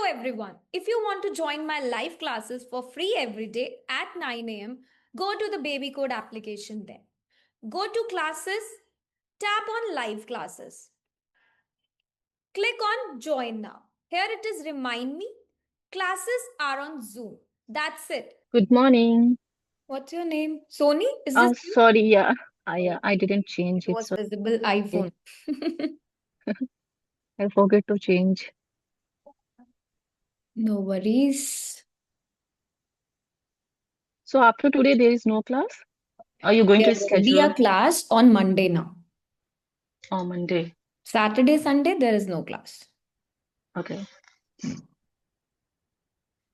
everyone. If you want to join my live classes for free every day at 9 a.m., go to the Baby Code application there. Go to classes, tap on live classes. Click on join now. Here it is remind me. Classes are on Zoom. That's it. Good morning. What's your name? Sony? Is this you? Sorry, yeah. Oh, I didn't change it it, was so visible okay. iPhone. I forget to change. No worries. So after today, there is no class? Are you going There to will be a schedule class on Monday now. on Monday? Saturday, Sunday, there is no class. Okay.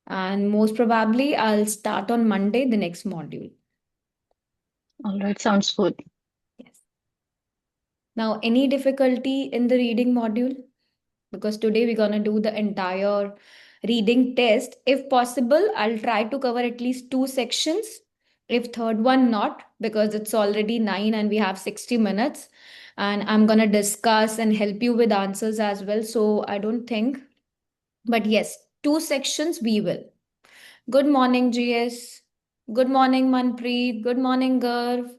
And most probably, I'll start on Monday, the next module. All right, sounds good. Yes. Now, any difficulty in the reading module? Because today we're going to do the entire reading test. If possible, I'll try to cover at least 2 sections. If third one not, because it's already 9 and we have 60 minutes. And I'm going to discuss and help you with answers as well. So I don't think. But yes, 2 sections we will. Good morning, GS. Good morning, Manpreet. Good morning, Garv.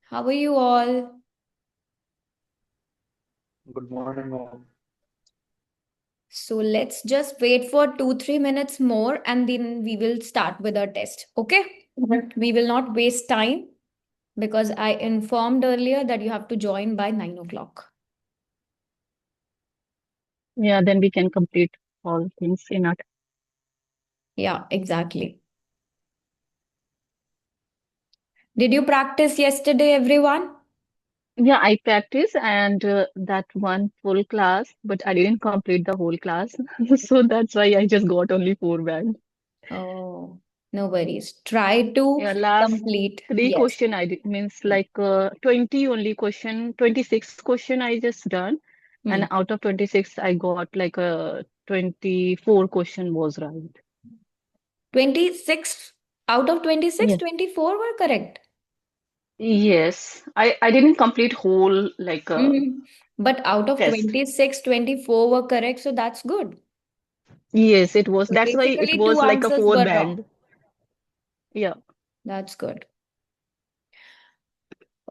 How are you all? Good morning, mom. So let's just wait for 2-3 minutes more and then we will start with our test. Okay? We will not waste time because I informed earlier that you have to join by 9 o'clock. Yeah, then we can complete all things in it. Yeah, exactly. Did you practice yesterday, everyone? Yeah, I practice and that one full class, but I didn't complete the whole class. So that's why I just got only 4 band. Oh, no worries. Try to Yeah, last complete. three Yes. question I did means like 20 only question, 26 question I just done. Hmm. And out of 26, I got like a 24 question was right. 26 out of 26, Yeah. 24 were correct. Yes. I didn't complete whole like Mhm. But out of test. 26, 24 were correct, so that's good. Yes, it was. So That's why it basically, two was like a answers four were wrong. band. Yeah. That's good.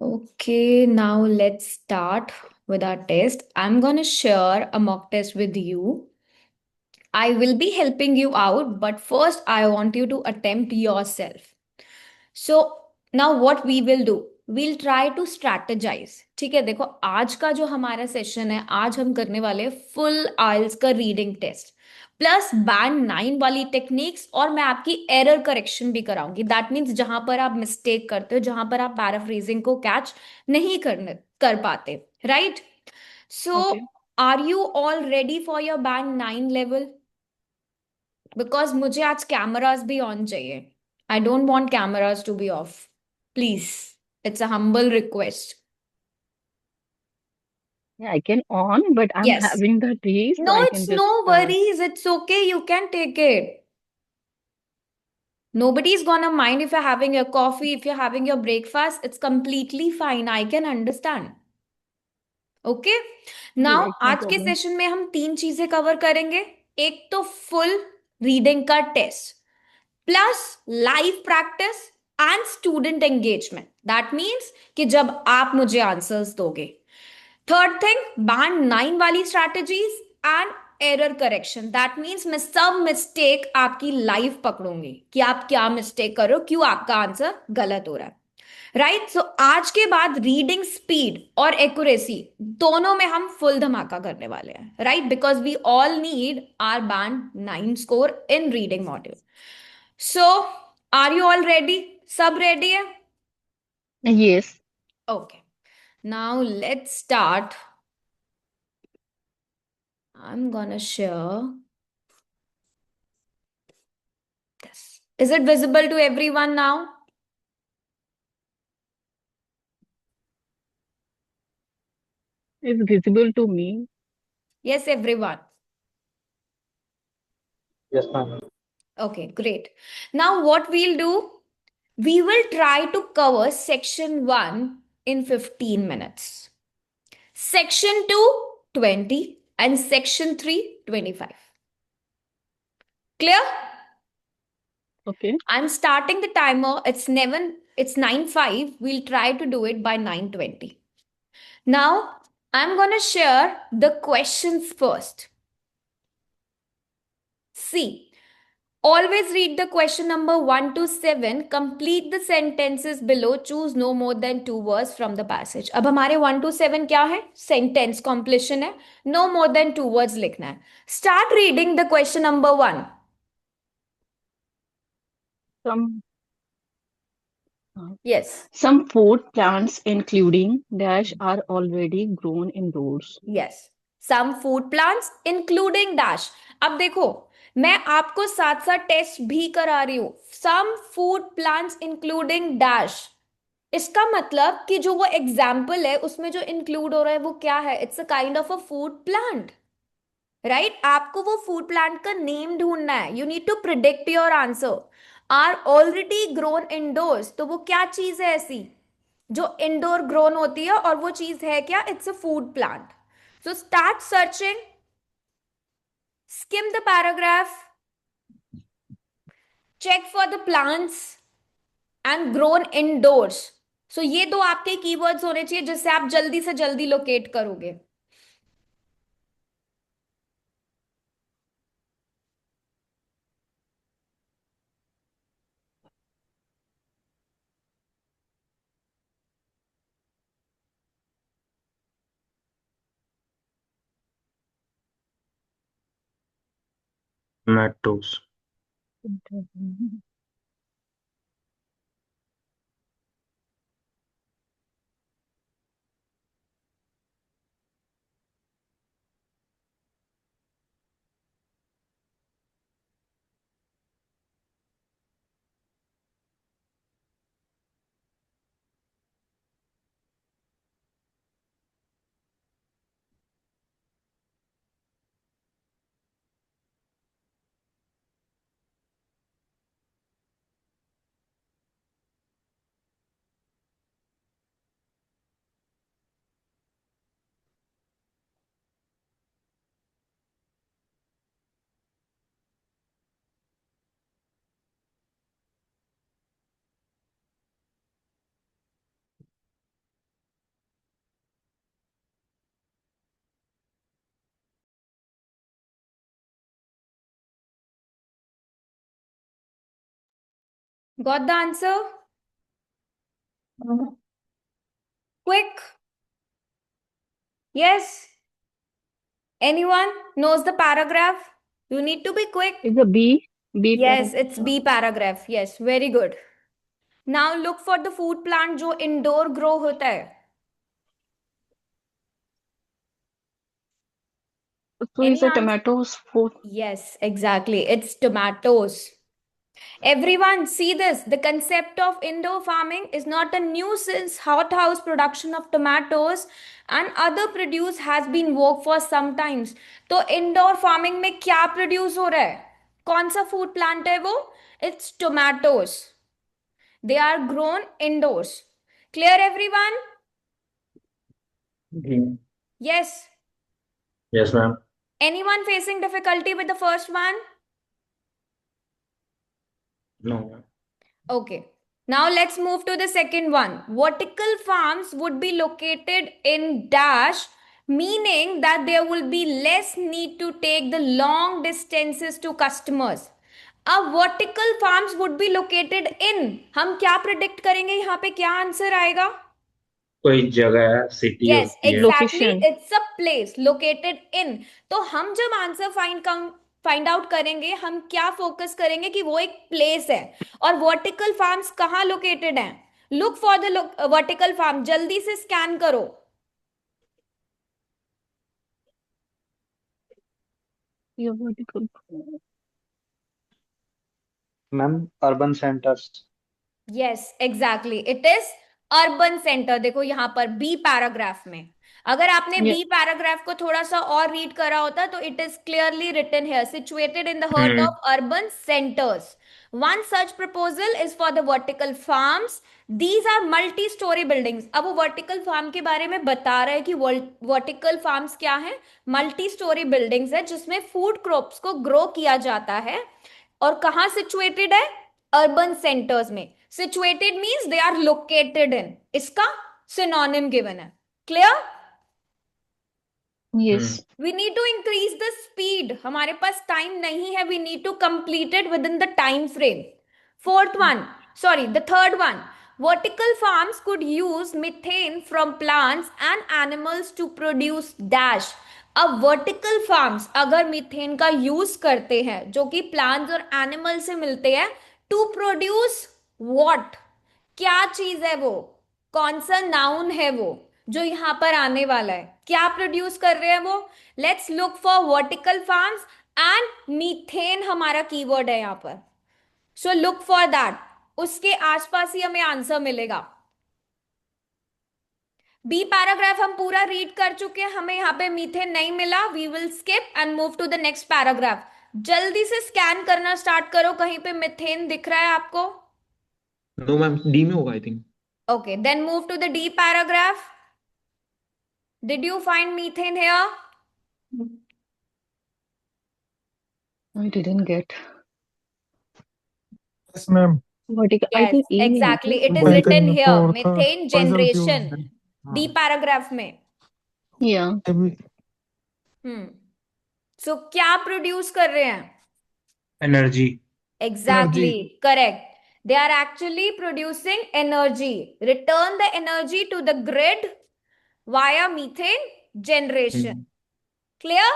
Okay, now let's start with our test. I'm going to share a mock test with you. I will be helping you out, but first, I want you to attempt yourself. So now what we will do, we'll try to strategize. ठीक है, देखो आज का जो हमारा session है, आज हम करने वाले फुल आइल्स का रीडिंग टेस्ट प्लस बैंड 9 वाली टेक्निक्स और मैं आपकी एरर करेक्शन भी कराऊंगी. दैट मीन्स जहां पर आप मिस्टेक करते हो, जहां पर आप पैराफ्रेजिंग को कैच नहीं कर पाते, right? So Okay. Are you all ready for your band 9 level? Because मुझे आज कैमरास भी ऑन चाहिए. I don't want cameras to be off. Please, it's a humble request. Yeah, I can on, but I'm Yes. having the tea, so No, I can it's just no worries. It's okay. You can take it. Nobody's gonna mind if you're having your coffee, if you're having your breakfast. It's completely fine. I can understand. Okay, now right, no आज के problem. Session में हम 3 चीजें cover करेंगे. एक तो full reading का test plus live practice and student engagement. That means कि जब आप मुझे आंसर्स दोगे. थर्ड थिंग, बैंड 9 वाली strategies and error correction. That means मैं सब मिस्टेक आपकी लाइव पकड़ूंगी कि आप क्या मिस्टेक करो, क्यों आपका आंसर गलत हो रहा है. राइट? सो आज के बाद रीडिंग स्पीड और एक्यूरेसी दोनों में हम फुल धमाका करने वाले हैं. Right? Because we all need our band 9 score in reading module. So are you all ready? सब रेडी है? Yes. Okay. Now let's start. I'm gonna share this. Is it visible to everyone now? It's visible to me. Yes, everyone. Yes, ma'am. Okay, great. Now what we'll do, we will try to cover section 1 in 15 minutes. Section 2, 20, and section 3, 25. Clear? Okay. I'm starting the timer. It's 9:05. We'll try to do it by 9:20. Now, I'm going to share the questions first. See, always read the question number 1 to 7. Complete the sentences below. Choose no more than 2 words from the passage. अब हमारे 1 to 7 क्या है? Sentence completion है. No more than 2 words लिखना है. Start reading the question number 1. Some Yes. some food plants, including dash, are already grown indoors. Yes some food plants including dash. अब देखो, मैं आपको साथ साथ टेस्ट भी करा रही हूं. Some food plants including dash. इसका मतलब कि जो वो एग्जाम्पल है उसमें जो इंक्लूड हो रहा है वो क्या है? It's a kind of a food plant, right? आपको वो फूड प्लांट का नेम ढूंढना है. You need to predict your answer. Are already grown indoors, तो वो क्या चीज है ऐसी जो इंडोर ग्रोन होती है? और वो चीज है क्या? It's a food plant. So start searching, skim the paragraph, check for the plants and grown indoors. So ये दो आपके कीवर्ड्स होने चाहिए जिससे आप जल्दी से जल्दी लोकेट करोगे. Tomatoes. Got the answer? Quick. Yes. Anyone knows the paragraph? You need to be quick. Is a B Yes, it's paragraph. B paragraph. Yes, very good. Now look for the food plant जो indoor grow होता है. So Any is a answer? tomatoes food? Yes, exactly. It's tomatoes. Everyone, see this. The concept of indoor farming is not a new since hothouse production of tomatoes and other produce has been worked for some times. तो indoor farming में क्या produce हो रहा है? कौन सा food plant है वो? It's tomatoes. They are grown indoors. Clear, everyone? Mhm. Yes. Yes, ma'am. Anyone facing difficulty with the first one? No, ma'am. Okay. Now let's move to the second one. Vertical farms would be located in dash, meaning that there will be less need to take the long distances to customers. अब vertical farms would be located in. हम क्या predict करेंगे? यहाँ पे क्या answer आएगा? कोई जगह है, सिटी Yes, होती है. exactly. Location. It's a place located in. तो हम जब आंसर फाइंड आउट करेंगे, हम क्या फोकस करेंगे कि वो एक प्लेस है. और वर्टिकल फार्म्स कहाँ लोकेटेड हैं? Look for the vertical farm. जल्दी से स्कैन करो. Yeah, vertical. Ma'am, urban centres. Yes exactly, it is urban centre. देखो यहां पर बी पैराग्राफ में अगर आपने Yeah. बी पैराग्राफ को थोड़ा सा और रीड करा होता तो it is clearly written here, situated in the heart hmm of urban centres, one such proposal is for the vertical farms, these are multi storey buildings. अब वो वर्टिकल फार्म के बारे में बता रहे हैं कि वर्टिकल फार्म्स क्या है, मल्टी स्टोरी बिल्डिंग्स है जिसमें फूड क्रॉप्स को ग्रो किया जाता है। और कहाँ सिचुएटेड है, अर्बन सेंटर्स में। Situated means they are located in, इसका सिनोनिम गिवन है। Clear? Yes. We need to increase the speed, हमारे पास टाइम नहीं है, we need to complete it within the time frame. Fourth one, sorry the third one, vertical farms could use methane from plants and animals to produce dash। अब vertical farms अगर methane का use करते हैं जो कि plants और animal से मिलते हैं, टू प्रोड्यूस व्हाट, क्या चीज है वो, कौन सा नाउन है वो जो यहां पर आने वाला है, क्या प्रोड्यूस कर रहे हैं वो। Let's look for vertical farms and methane हमारा कीवर्ड है यहां पर, सो लुक फॉर दैट, उसके आसपास ही हमें आंसर मिलेगा। बी पैराग्राफ हम पूरा रीड कर चुके हैं, हमें यहाँ पे मीथेन नहीं मिला, we will skip and move to the next paragraph. जल्दी से स्कैन करना स्टार्ट करो, कहीं पे मीथेन दिख रहा है आपको? नो मैम, डी में होगा I think. Okay, then move to the D paragraph. Did you find methane here? I didn't get Yes, ma'am. vertical. I Yes, think E में है exactly. क्या? It is Vertical written here. for Methane fossil fuels. generation. D paragraph में. Yeah. हम्म, सो क्या produce कर रहे हैं? Energy. Exactly, correct. They are actually producing energy. Return the energy to the grid via methane generation. Clear?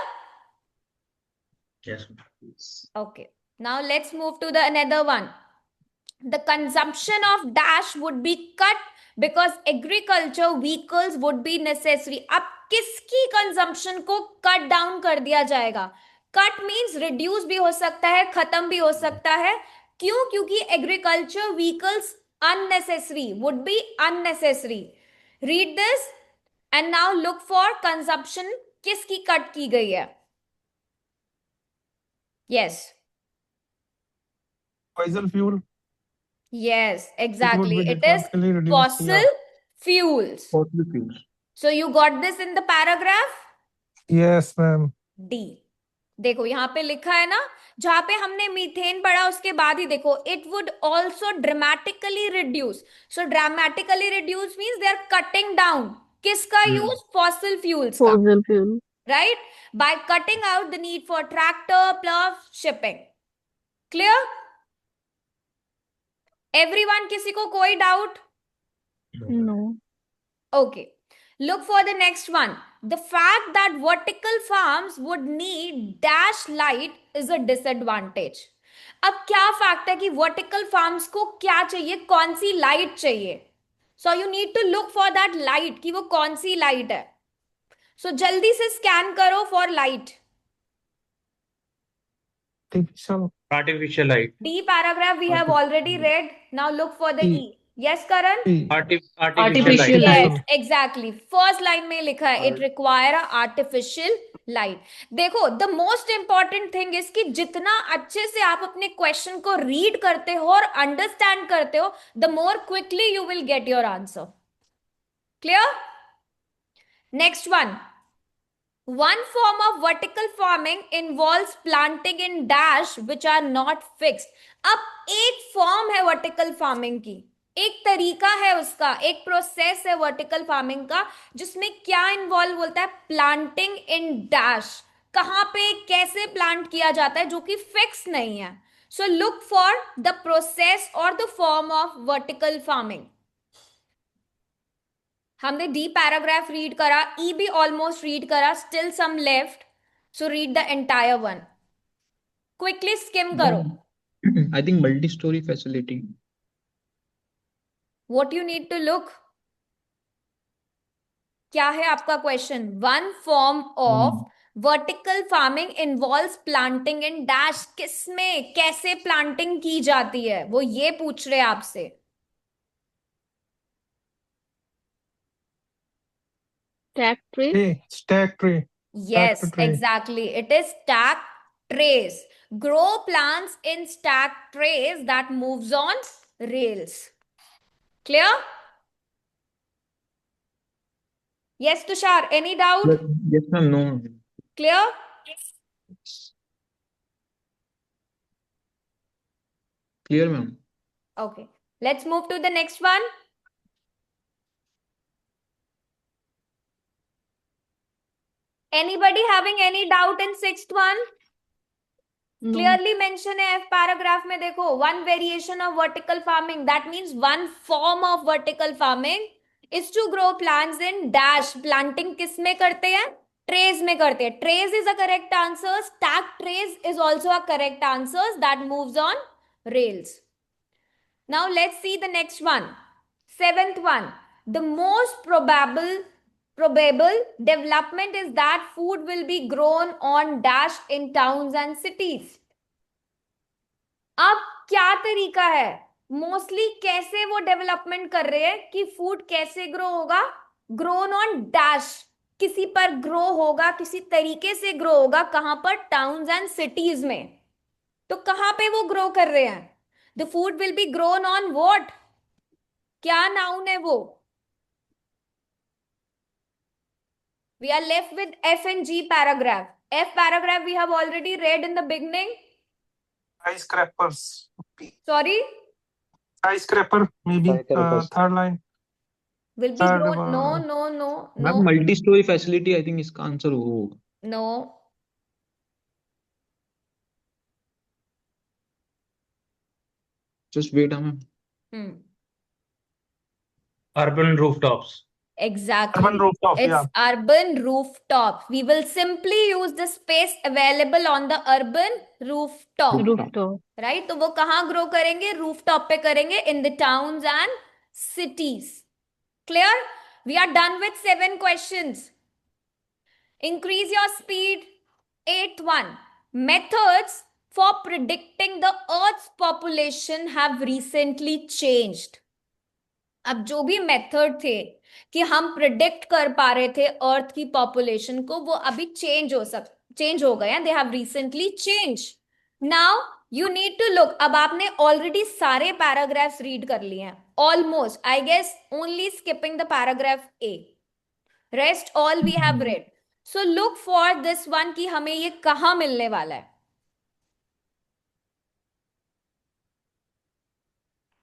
Yes. Okay. Now let's move to the another one. The consumption of dash would be cut because agriculture vehicles would be necessary। अब किसकी consumption को cut down कर दिया जाएगा? Cut means reduce भी हो सकता है, खत्म भी हो सकता है। क्यों? क्योंकि agriculture vehicles unnecessary, would be unnecessary. Read this and now look for consumption किसकी कट की गई है। Yes, Fossil fuel. yes, It would exactly. be It is drastically reduced. fossil fuels. Fossil fuels. So you got this in the paragraph Yes, ma'am. D। देखो यहां पे लिखा है ना, जहां पे हमने मीथेन पढ़ा उसके बाद ही देखो, it would also dramatically reduce. So dramatically reduce means they are cutting down किसका यूज, फॉसिल फ्यूल्स का, Fossil fuel. Right, by cutting out the need for tractor plough shipping. Clear everyone? किसी को कोई doubt? No. Okay, look for the next one. The fact that vertical farms would need dash light is a disadvantage। अब क्या fact है कि vertical farms को क्या चाहिए, कौन सी लाइट चाहिए? So you need to look for that light कि वो कौन सी लाइट है। सो जल्दी से स्कैन करो for light. Artificial. Artificial light. D paragraph we have already read. Now look for the E. E. Yes, Karan? Artificial Artificial light. light. Yes, exactly. First line में लिखा है it require a artificial light। देखो the most important thing is कि जितना अच्छे से आप अपने क्वेश्चन को रीड करते हो और अंडरस्टैंड करते हो, the more quickly you will get your answer। Clear? Next one. One form of vertical farming involves planting in dash which are not fixed। अब एक फॉर्म है वर्टिकल फार्मिंग की, एक तरीका है उसका, एक प्रोसेस है वर्टिकल फार्मिंग का जिसमें क्या इन्वॉल्व होता है, प्लांटिंग इन डैश। कहां पे कैसे प्लांट किया जाता है जो कि फिक्स नहीं है। So look for the process और the form of vertical farming. हमने डी पैराग्राफ रीड करा, ई भी ऑलमोस्ट रीड करा, still some left, so read the entire one. Quickly skim करो। I think multi storey facility. What you need to look, क्या है आपका question? One form of vertical farming involves planting in dash, किसमें कैसे planting की जाती है वो ये पूछ रहे हैं आपसे। Stack tray. Hey, stack tree. Stack the Yes, tree. exactly. It is stack trays. Grow plants in stack trays that moves on rails. Clear? Yes, Tushar. Any doubt? Yes, yes, ma'am. No, ma'am. Clear? Clear, ma'am. Okay. Let's move to the next one. Anybody having any doubt in sixth one? No. Clearly mention है F paragraph में देखो, one variation of vertical farming, that means one form of vertical farming is to grow plants in dash. Planting किस में करते हैं? Trays में करते हैं. Trays is a correct answer. Stacked trays is also a correct answer. That moves on rails. Now let's see the next one. Seventh one. The most probable development is that food will be grown on dash in towns and cities. अब क्या तरीका है? Mostly कैसे वो development कर रहे हैं कि फूड कैसे ग्रो होगा? ग्रोन ऑन डैश, किसी पर ग्रो होगा, किसी तरीके से ग्रो होगा. कहां पर? टाउन्स एंड सिटीज में. तो कहां पे वो ग्रो कर रहे हैं? The food will be grown on what? क्या नाउन है वो? We are left with F and G paragraph. F paragraph we have already read in the beginning. Skyscrapers. Sorry, Skyscraper, maybe. Third line. will be Third grown. No, one. no, no, ma'am no, multi storey facility I think इसका answer वो होगा. no. Just wait ma'am. Hmm. Urban rooftops. Exactly. Urban rooftop, It's yeah. urban rooftop. We will simply use the space available on the urban rooftop. Rooftop. Right? तो वो कहाँ grow करेंगे? Rooftop पे करेंगे, in the towns and cities. Clear? We are done with 7 questions. Increase your speed. 8th one. Methods for predicting the Earth's population have recently changed. अब जो भी method थे कि हम प्रिडिक्ट कर पा रहे थे अर्थ की पॉपुलेशन को, वो अभी चेंज हो गए हैं. They have recently change. Now you need to look. अब आपने ऑलरेडी सारे पैराग्राफ्स रीड कर लिए हैं almost. I guess only skipping the paragraph A. Rest all we have read. So look for this one कि हमें ये कहां मिलने वाला है.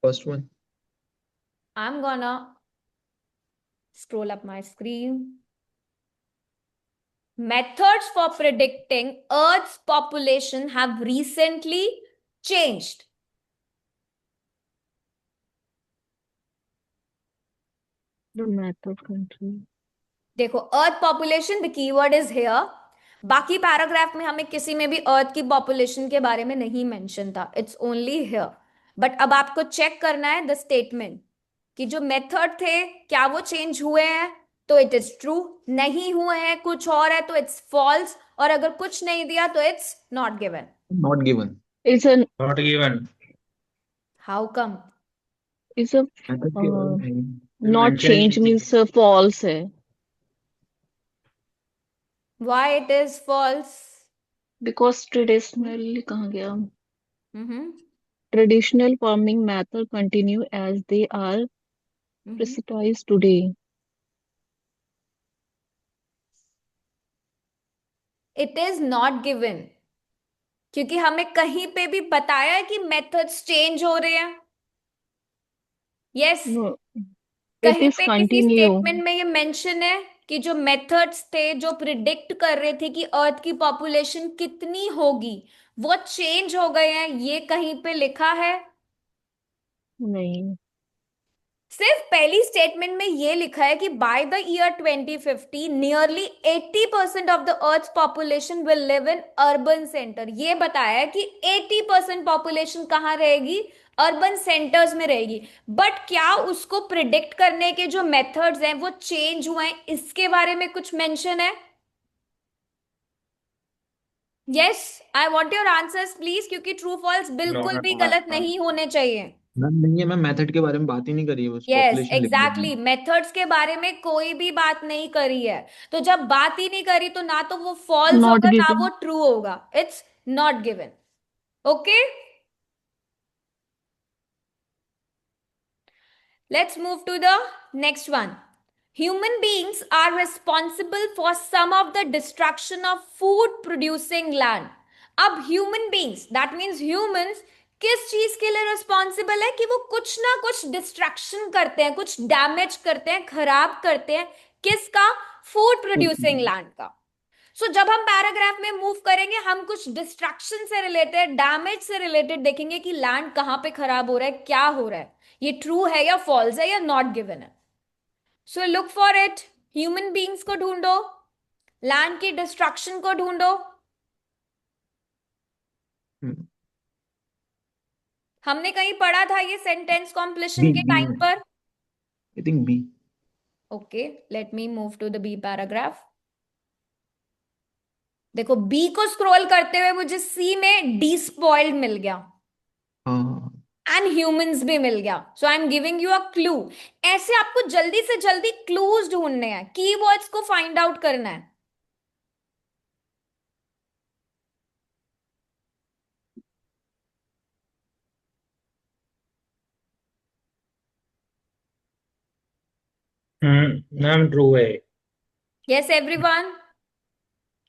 First one. I'm gonna scroll up my screen. Methods for predicting Earth's population have recently changed. The map of country. देखो, earth population, the keyword is here. बाकी paragraph में हमें किसी में भी अर्थ की पॉपुलेशन के बारे में नहीं मेंशन था. It's only here. बट अब आपको चेक करना है द स्टेटमेंट कि जो मेथड थे क्या वो चेंज हुए हैं, तो इट इज ट्रू. नहीं हुए हैं, कुछ और है, तो इट्स फॉल्स. और अगर कुछ नहीं दिया तो it's not given. Not given. It's a Not given. How come? it's a not Mention change it. means false है. Why it is false? Because traditionally कहाँ गया? Mm-hmm. Traditional farming method continue as they are Mm-hmm. precise today. It is not given, क्योंकि हमें कहीं पे भी बताया है कि मेथड्स चेंज हो रहे हैं. यस, No, it कहीं is पे किसी continue. स्टेटमेंट में ये मेंशन है कि जो मेथड्स थे जो प्रिडिक्ट कर रहे थे कि अर्थ की पॉपुलेशन कितनी होगी, वो चेंज हो गए हैं. ये कहीं पे लिखा है? नहीं. सिर्फ पहली स्टेटमेंट में ये लिखा है कि by the year 2050 nearly 80% of the earth population will live in urban centre. ये बताया है कि 80% पॉपुलेशन कहाँ रहेगी? अर्बन सेंटर्स में रहेगी. बट क्या उसको प्रिडिक्ट करने के जो मेथड्स हैं वो चेंज हुए हैं, इसके बारे में कुछ मेंशन है? Yes, I want your answers please, क्योंकि ट्रू फॉल्स बिल्कुल भी गलत नहीं होने चाहिए. मैम नहीं है मैम, मेथड के बारे में बात ही नहीं करी है, बस यस पॉपुलेशन लिख दी एग्जैक्टली, मैम। मेथड्स के बारे में कोई भी बात नहीं करी है। तो जब बात ही नहीं करी तो ना तो वो फॉल्स Not होगा ना वो given. ट्रू होगा, it's not given. Okay, let's move to the next one. Human beings are responsible for some of the destruction of food producing land. अब human beings, that means humans, किस चीज के लिए responsible है कि वो कुछ ना कुछ डिस्ट्रक्शन करते हैं, कुछ डैमेज करते हैं, खराब करते हैं। किसका? फूड प्रोड्यूसिंग लैंड का। सो जब हम पैराग्राफ में मूव करेंगे हम कुछ डिस्ट्रक्शन से रिलेटेड, डैमेज से रिलेटेड देखेंगे कि लैंड कहां पे खराब हो रहा है, क्या हो रहा है, ये ट्रू है या फॉल्स है या नॉट गिवन है। So look for it, human beings को ढूंढो, लैंड की डिस्ट्रक्शन को ढूंढो। हम्म, हमने कहीं पढ़ा था ये सेंटेंस कॉम्प्लीशन बी के बी टाइम मैम, पर। I think B. Okay, let me move to the B paragraph. देखो बी को स्क्रॉल करते हुए मुझे सी में डी स्पॉइल्ड मिल गया हाँ एंड ह्यूमंस भी मिल गया। So I am giving you a clue. ऐसे आपको जल्दी से जल्दी क्लूज ढूंढने हैं, कीवर्ड्स को फाइंड आउट करना है। मैम ट्रू है, यस एवरीवन।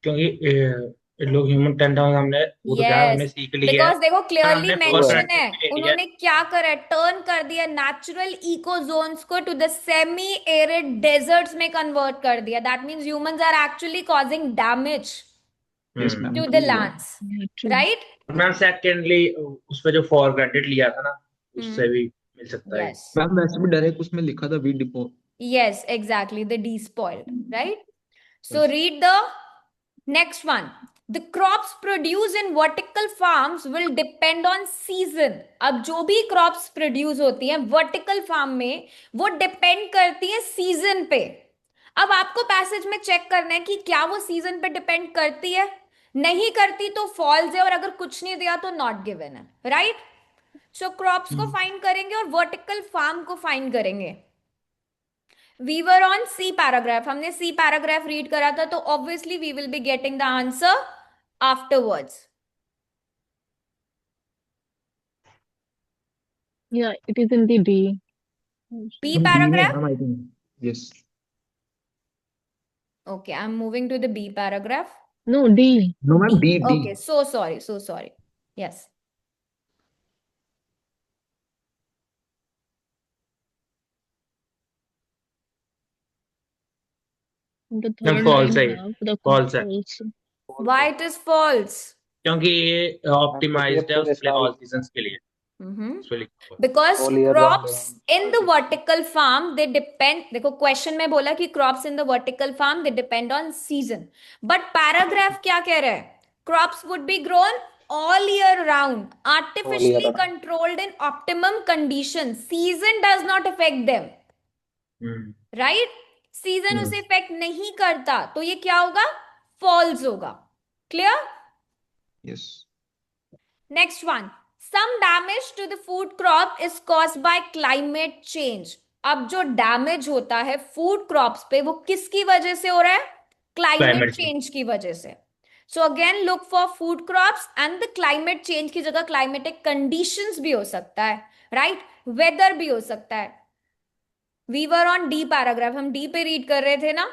क्योंकि लोग ह्यूमन 10,000 हमने वो तो क्या है, हमने यस, सीख ली है। बिकॉज देखो क्लियरली हमने फॉर मेंशन है, ग्रांटेड ले लिया है। उन्होंने क्या करा है, टर्न कर दिया नेचुरल इको जोन्स को to the semi arid deserts में कन्वर्ट कर दिया। That means humans are actually causing damage yes ma'am, to the true है। Lands, Yeah, true. Right. Ma'am secondly उस पे जो फॉर ग्रांटेड लिया था ना, उससे भी मिल सकता है। यस मैम वैसे भी डायरेक्ट उसमें लिखा था we depot. yes exactly, the despoiled, right? So yes read the next one. The crops produced in vertical farms will depend on season. अब जो भी crops produce होती हैं vertical farm में, वो depend करती है season पे। अब आपको पैसेज में चेक करना है कि क्या वो सीजन पे डिपेंड करती है, नहीं करती तो फॉल्स है, और अगर कुछ नहीं दिया तो नॉट गिवन है, राइट। सो क्रॉप्स को फाइंड करेंगे और वर्टिकल फार्म को फाइंड करेंगे। We were on C paragraph, हमने सी पैराग्राफ रीड करा था, तो obviously we will be getting the answer afterwards. Yeah, it is in the D. B हम डी में है paragraph, ma'am, I think. Yes. Okay I am moving to the B paragraph. No, D. No ma'am, D D. Okay so sorry, so sorry. Yes, The ma'am third false line है, have the false है, false. Why it is false? क्योंकि ये optimised है उसके लिए, all seasons के लिए उस पे लिखा हुआ because crops in the vertical farm they depend, देखो क्वेश्चन में बोला कि crops in the vertical farm they depend on season, but paragraph क्या कह रहा है? Crops would be grown all year round, artificially controlled in optimum condition, season does not affect them, है। Right. Season उसे yes effect नहीं करता, तो ये क्या होगा? फॉल्स होगा। Clear? Yes Next one. Some damage to the food crop is caused by climate change. अब जो डैमेज होता है फूड क्रॉप्स पे वो किसकी वजह से हो रहा है? Climate climate change. चेंज की वजह से। So again look for food crops and the climate change की जगह क्लाइमेटिक कंडीशंस भी हो सकता है, राइट, वेदर भी हो सकता है। We were on D paragraph, हम डी पे रीड कर रहे थे ना।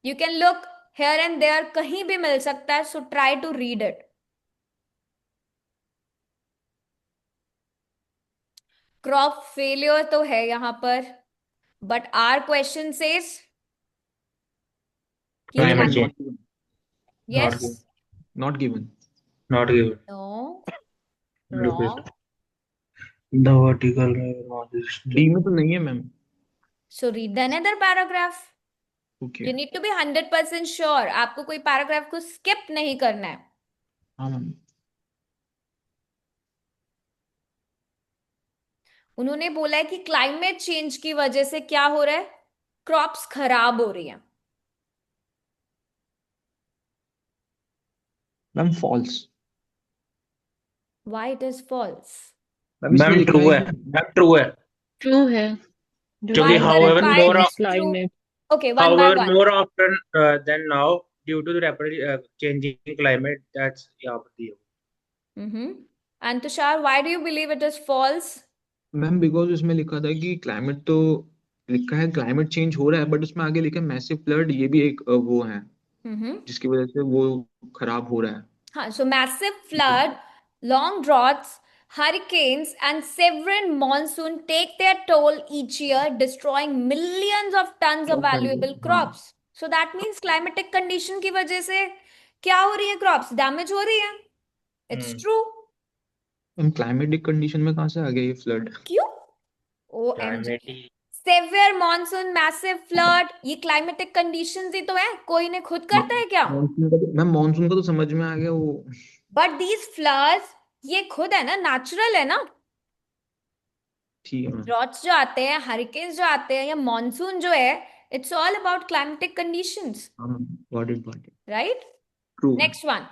You can look here and there, कहीं भी मिल सकता है, so try to read it. Crop failure तो है यहां पर, बट आर क्वेश्चन सेज कि क्या? Climate change yes, not not given. Not given. No, wrong. The vertical D में तो नहीं है ma'am. So read the another paragraph. Okay. You need to be 100% sure, आपको कोई पैराग्राफ को स्किप नहीं करना है। हाँ मैम। उन्होंने बोला है कि क्लाइमेट चेंज की वजह से क्या हो रहा है? क्रॉप्स खराब हो रही हैं। Ma'am false. Why it is false? Ma'am इसमें मैम लिखा ट्रू है है, कि मैम ट्रू है, ट्रू है क्योंकि Why, क्योंकि Karan, however why more it this is line true? में Okay, one by however one. more often than now due to the rapidly changing climate, that's यहाँ पर दिया हुआ। Mm-hmm. And Tushar, why do you believe it is false? Ma'am because इसमें लिखा था कि climate तो लिखा है क्लाइमेट चेंज हो रहा है, बट उसमें आगे लिखा है मैसिव फ्लड, ये भी एक वो है Mm-hmm. जिसकी वजह से वो खराब हो रहा है। हाँ, so massive flood, long droughts, hurricanes, and severe monsoon take their toll each year, destroying millions of tons of valuable crops. So that means climatic condition की वजह से क्या हो रही है? Crops damage हो रही है. It's true. हम क्लाइमेटिक कंडीशन में कहाँ से आ गए ये फ्लड? क्यों? OMG. Climate Severe monsoon, massive flood, ये climatic conditions ही तो है. कोई ने खुद करता है क्या? मैम मॉनसून का तो समझ में आ गया वो। But these floods, ये खुद है ना, natural है ना. ठीक है मैम। ड्रॉट्स जो आते हैं, हरिकेन्स जो आते हैं, या मॉनसून जो है, it's all about climatic conditions, हाँ got it right? True. Next one,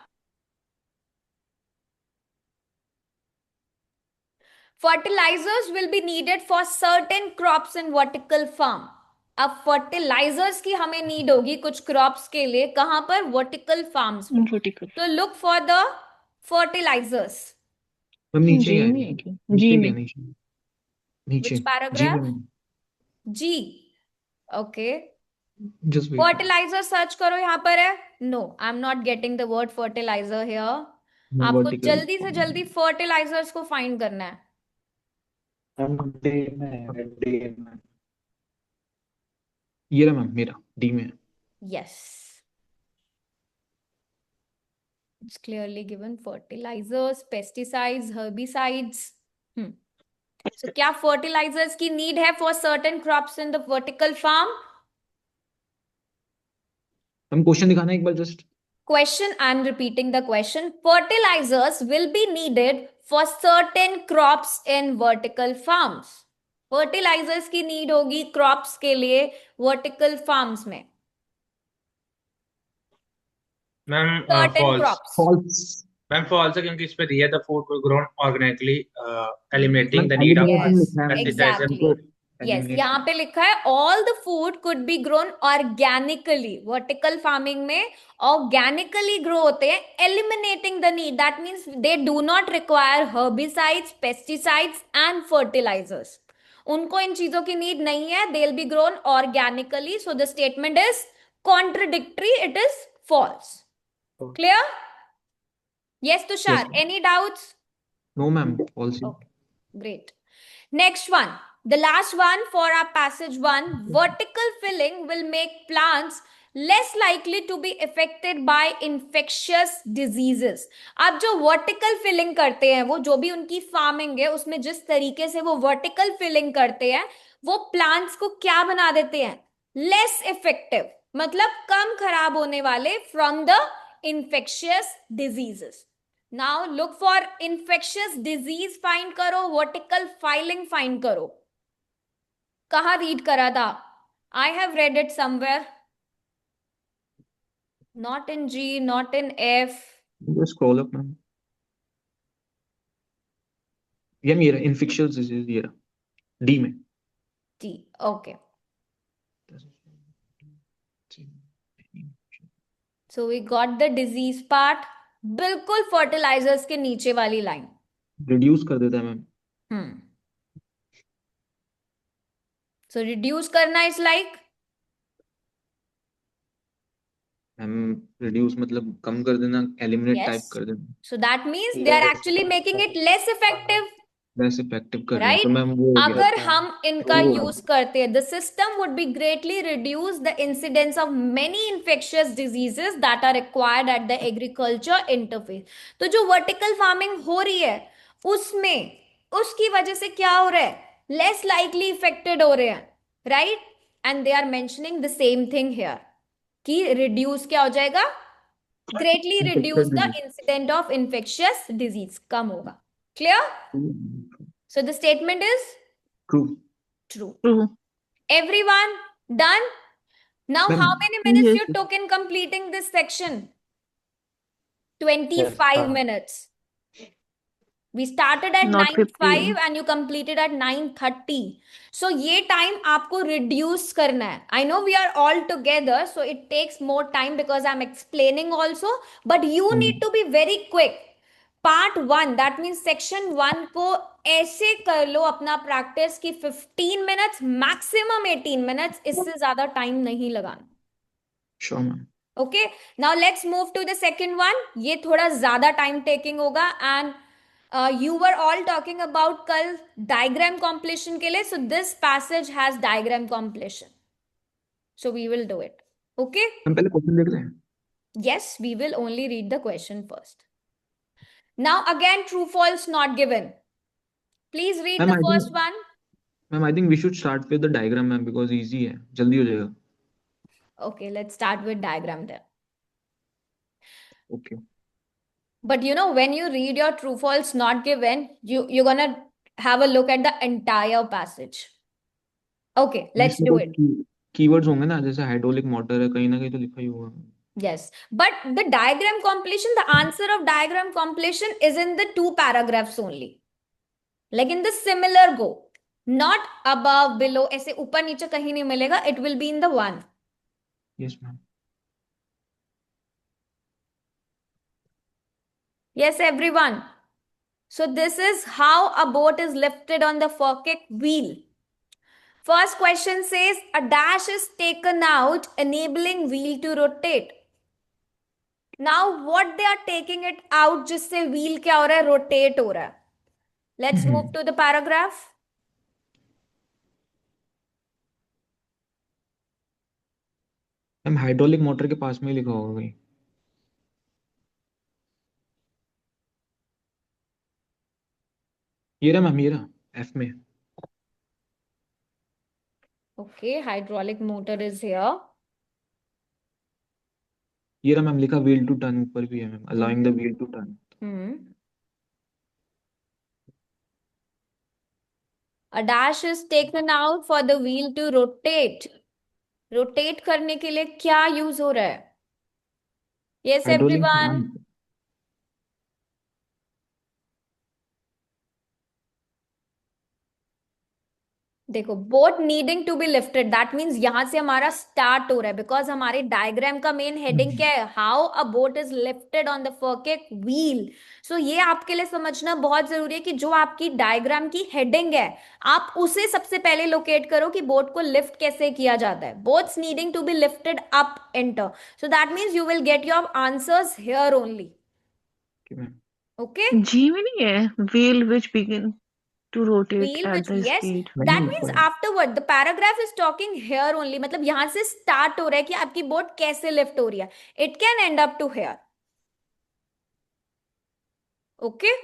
fertilisers will be needed for certain crops in vertical farm. अब फर्टिलाइजर्स की हमें नीड होगी कुछ क्रॉप्स के लिए, कहां पर? वर्टिकल फार्म्स में. वर्टिकल तो look for the fertilisers. Ma'am नीचे जी है, में है क्या? नीचे जी क्या में नीचे? नीचे विच जी पैराग्राफ? में G. Okay, just wait. Fertiliser search करो, यहां पर है. No, I am not getting the word fertiliser here. आपको वर्टिकल जल्दी से जल्दी फर्टिलाइजर्स को फाइंड करना है. ये रहा मैम मेरा डी में है। Yes, it's clearly given. Fertilisers, pesticides, herbicides. So क्या फर्टिलाइजर्स की नीड है for certain crops in the vertical farm? Ma'am question दिखाना एक बार just. Question, I'm repeating the question. Fertilizers will be needed for certain crops in vertical farms. Fertilizers की need होगी crops के लिए vertical farms में. Ma'am Certain false, crops. False. Ma'am false है क्योंकि इस पे दिया the food will grown organically eliminating the ma'am need of elimination Yes, लिखा है पेस्टिसाइड्स एंड exactly. Yes, यहाँ पे लिखा है all the food could be grown organically. Vertical farming में organically grow होते हैं, eliminating the need. That means they do not require herbicides, pesticides and fertilizers. उनको इन चीजों की नीड नहीं है. They'll be grown organically. So the statement is contradictory. It is false. Clear? Yes, Tushar. Yes, ma'am. Any doubts? No ma'am false. Okay, great. Next one, the last one for our passage one. Vertical filling will make plants less likely to be affected by infectious diseases. अब जो vertical filling करते हैं, वो जो भी उनकी farming है, उसमें जिस तरीके से वो vertical filling करते हैं, वो plants को क्या बना देते हैं? Less effective, मतलब कम खराब होने वाले from the infectious diseases. Now look for infectious disease find करो, vertical filing find करो. कहाँ read करा था? I have read it somewhere. Not in G, not in F. Just scroll up ma'am. ये मेरा इन्फेक्शियस डिजीज ये रहा D में। D. Okay. So we got the disease part. बिल्कुल fertilizers के नीचे वाली line. रिड्यूस कर देता है मैम। So reduce करना is like मैम रिड्यूस मतलब कम कर देना, एलिमिनेट टाइप yes. कर देना, So that means they are actually making it less effective. less effective कर रहे हैं। Right? तो मैम वो हो गया। अगर हम इनका यूज करते हैं, the system would be greatly reduce the incidence of many infectious diseases that are acquired at the agriculture interface. तो जो vertical farming हो रही है, उसमें उसकी वजह से क्या हो रहा है? Less likely affected हो रहे हैं, right? And they are mentioning the same thing here कि reduce क्या हो जाएगा? Greatly reduce the incident of infectious disease, कम होगा. Clear? So the statement is true. true. True. Everyone done? Now Ma'am. how many minutes Yes, you sir. took in completing this section? 25 minutes. We started at Not 9:05 50. and you completed at 9:30. So ये time आपको reduce करना है. I know we are all together, so it takes more time because I'm explaining also. But you need to be very quick. Part 1, that means section 1 को ऐसे कर लो अपना practice की 15 minutes, maximum 18 minutes, इससे ज़्यादा time नहीं लगाना. Sure ma'am. Okay, now let's move to the second one. ये थोड़ा ज़्यादा time taking होगा and you were all talking about कल diagram completion के लिए. So this passage has diagram completion. So we will do it. Okay? हम पहले question देख लें. Yes, we will only read the question first. Now again, true, false, not given. Please read Ma'am, the I think- first one. Ma'am I think we should start with the diagram ma'am because easy है, जल्दी हो जाएगा. Okay, let's start with diagram then. Okay. But you know, when you read your true, false, not given, you're gonna have a look at the entire passage. Okay, let's do it. Keywords होंगे ना, जैसे hydraulic motor है, कहीं ना कहीं तो लिखा ही होगा. Yes, but the diagram completion, the answer of diagram completion is in the 2 paragraphs only. Like in the similar go, not above, below, ऐसे ऊपर नीचे कहीं नहीं मिलेगा. It will be in the 1. Yes ma'am. Yes, everyone. So this is how a boat is lifted on the forkic wheel. First question says a dash is taken out, enabling wheel to rotate. Now what they are taking it out, जिससे wheel क्या हो रहा है, rotate हो रहा है. Let's move to the paragraph. Ma'am hydraulic motor के पास में ही लिखा होगा कहीं. ये रहा मैम, ये रहा एफ में. Okay, hydraulic motor is here. ये रहा मैम लिखा व्हील टू टर्न, ऊपर भी है ma'am, allowing the wheel to turn. A dash is taken out for the wheel to rotate. Rotate करने के लिए क्या यूज हो रहा है? Yes, hydraulic everyone. देखो, boat needing to be lifted, that means यहां से हमारा स्टार्ट हो रहा है बिकॉज हमारे डायग्राम का मेन हेडिंग क्या है, how a boat is lifted on the Falkirk wheel. So ये आपके लिए समझना बहुत जरूरी है कि जो आपकी डायग्राम की हेडिंग है, आप उसे सबसे पहले लोकेट करो कि बोट को लिफ्ट कैसे किया जाता है. Boats needing to be lifted up, enter. So that means you will get your answers here only. Okay, G में नहीं है wheel which begin to rotate wheel at which, the yes, speed. that means afterward the paragraph is talking here only. मतलब यहां से start हो रहा है कि आपकी बोट कैसे लिफ्ट हो रही है. It can end up to here. Okay,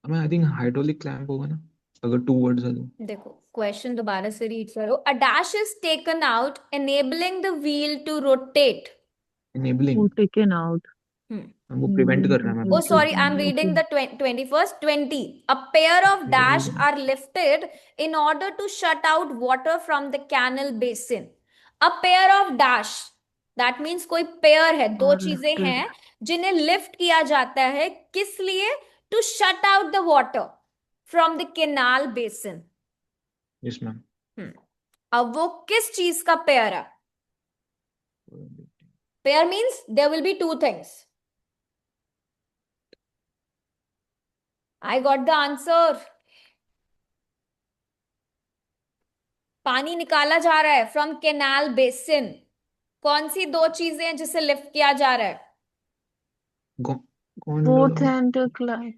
ma'am I think hydraulic clamp होगा ना, अगर 2 वर्ड्स है तो. देखो क्वेश्चन दोबारा से रीड करो. अ dash is taken out, enabling the wheel to rotate. Enabling, Who taken out? वो प्रिवेंट कर रहा है ma'am. Oh, sorry, I'm reading the 21st. 20. A pair of dash are lifted in order to shut out water from the canal basin. A pair of dash. That means कोई pair है, दो Are चीजें lifted. हैं जिन्हें lift किया जाता है. किस लिए? To shut out the water from the canal basin. Yes ma'am. अब वो किस चीज का पेयर है? Pair means there will be two things. I got the answer. पानी निकाला जा रहा है फ्रॉम कैनाल बेसिन. कौन सी दो चीजें हैं जिसे लिफ्ट किया जा रहा है? Both and climb.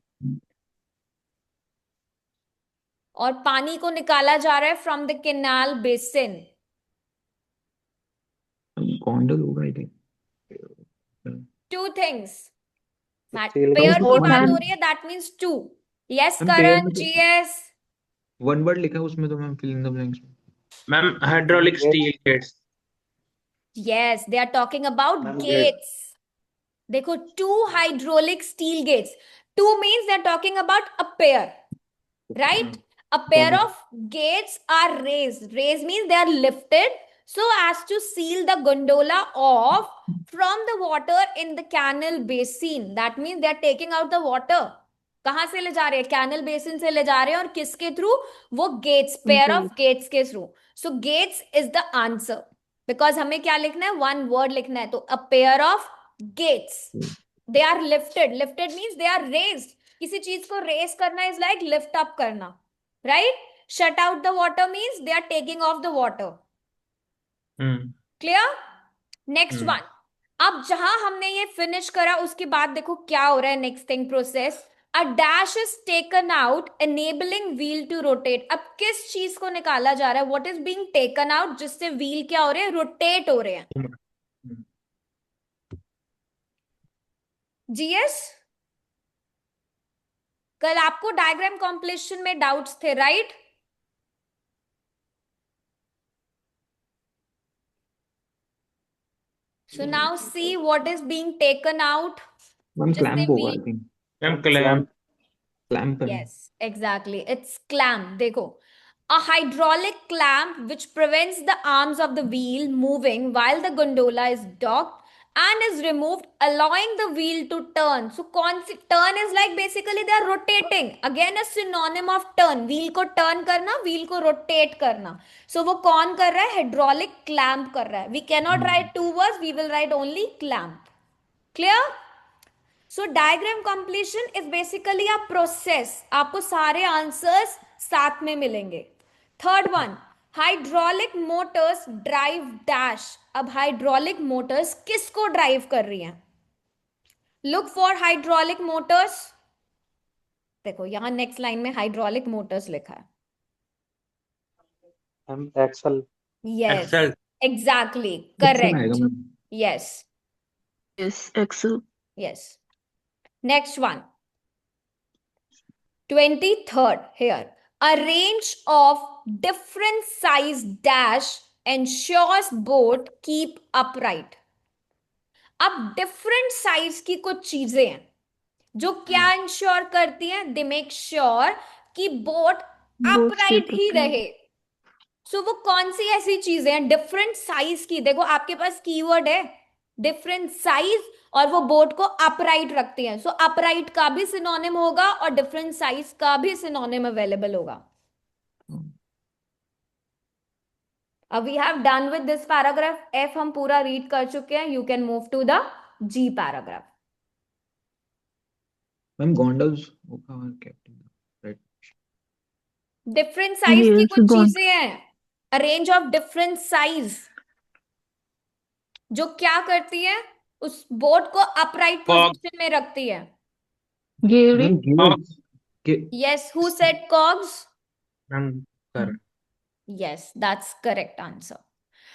और पानी को निकाला जा रहा है from the canal basin. Gondola होगा I think. Two things. Steel pair की both बात and- हो रही है, दैट मीन्स टू. यस हम pair करण, में तो- जीएस. वन वर्ड लिखा है उसमें तो ma'am, fill in the blanks में. Ma'am, hydraulic steel gates. Yes, they are talking about Ma'am, gates. देखो, two hydraulic steel gates. Two means they are talking about a pair, right? A pair Got it. of gates are raised. Raised means they are lifted so as to seal the gondola off from the water in the canal basin. That means they are taking out the water. कहां से ले जा रहे हैं? Canal basin से ले जा रहे हैं, और किसके थ्रू? वो गेट्स, पेयर ऑफ गेट्स के through. So gates is the answer, because हमें क्या लिखना है? वन वर्ड लिखना है. तो a pair of gates, they are lifted. Lifted means they are raised. किसी चीज को रेज करना इज लाइक लिफ्ट अप करना, right? Shut out the water means they are taking off the water. Clear? Next one. अब जहां हमने ये finish करा, उसके बाद देखो क्या हो रहा है. Next thing process, a dash is taken out enabling wheel to rotate. अब किस चीज को निकाला जा रहा है? What is being taken out, जिससे व्हील क्या हो रहे हैं? रोटेट हो रहे हैं. जीएस, कल आपको डायग्राम कॉम्प्लीशन में डाउट्स थे, right? So now see what is being taken out. Ma'am जिससे क्लैम्प होगा आई wheel- think. Ma'am clamp. Clamp है. Yes, exactly. It's clamp. देखो, a hydraulic clamp which prevents the arms of the wheel moving while the gondola is docked and is removed, allowing the wheel to turn. So turn is like basically they are rotating. Again a synonym of turn. Wheel को turn करना, wheel को rotate करना. So वो कौन कर रहा है? Hydraulic clamp कर रहा है. We cannot write two words. We will write only clamp. Clear? So diagram completion is basically a process. आपको सारे आंसर्स साथ में मिलेंगे. Third one, hydraulic motors drive dash. अब हाइड्रोलिक मोटर्स किसको ड्राइव कर रही हैं? Look for hydraulic motors. देखो यहां नेक्स्ट लाइन में हाइड्रोलिक मोटर्स लिखा है. Axle. Yes, axle. Exactly axle आएगा correct. Ma'am. Yes, Yes, Excel. yes. Next one. 23rd here. A range of different size dash ensures boat keep upright. अब different size की कुछ चीजें हैं जो क्या इंश्योर करती हैं? दे मेक श्योर कि बोट Boat अपराइट keep ही upright. रहे. सो वो कौन सी ऐसी चीजें हैं डिफरेंट साइज की? देखो आपके पास कीवर्ड है डिफरेंट साइज, और वो बोट को अपराइट रखती हैं. सो अपराइट का भी सिनोनिम होगा और डिफरेंट साइज का भी सिनोनिम अवेलेबल होगा. अब we have done with this paragraph. F हम पूरा रीड कर चुके हैं. You can move to the G paragraph. Ma'am gondolas होगा और कैप्टन. राइट. डिफरेंट साइज की Yes, कुछ gone. चीजें हैं. A range of different size जो क्या करती है? उस बोट को अपराइट Cog. पोजीशन में रखती है. Gearing. मैम गियर्स के. Yes, who said cogs? Ma'am कर. Yes, that's correct answer.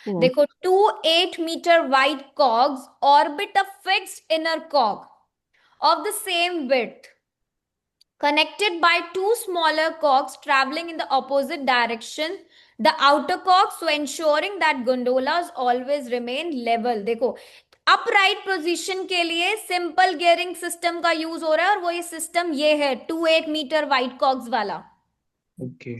Oh, देखो 2 8-meter wide cogs orbit a fixed inner cog of the same width connected by two smaller cogs traveling in the opposite direction. The outer cogs, so ensuring that gondolas always remain level. देखो upright position के लिए simple gearing system का use हो रहा है, और वो ये सिस्टम ये है 2 8-meter वाइड कॉग्स वाला. Okay.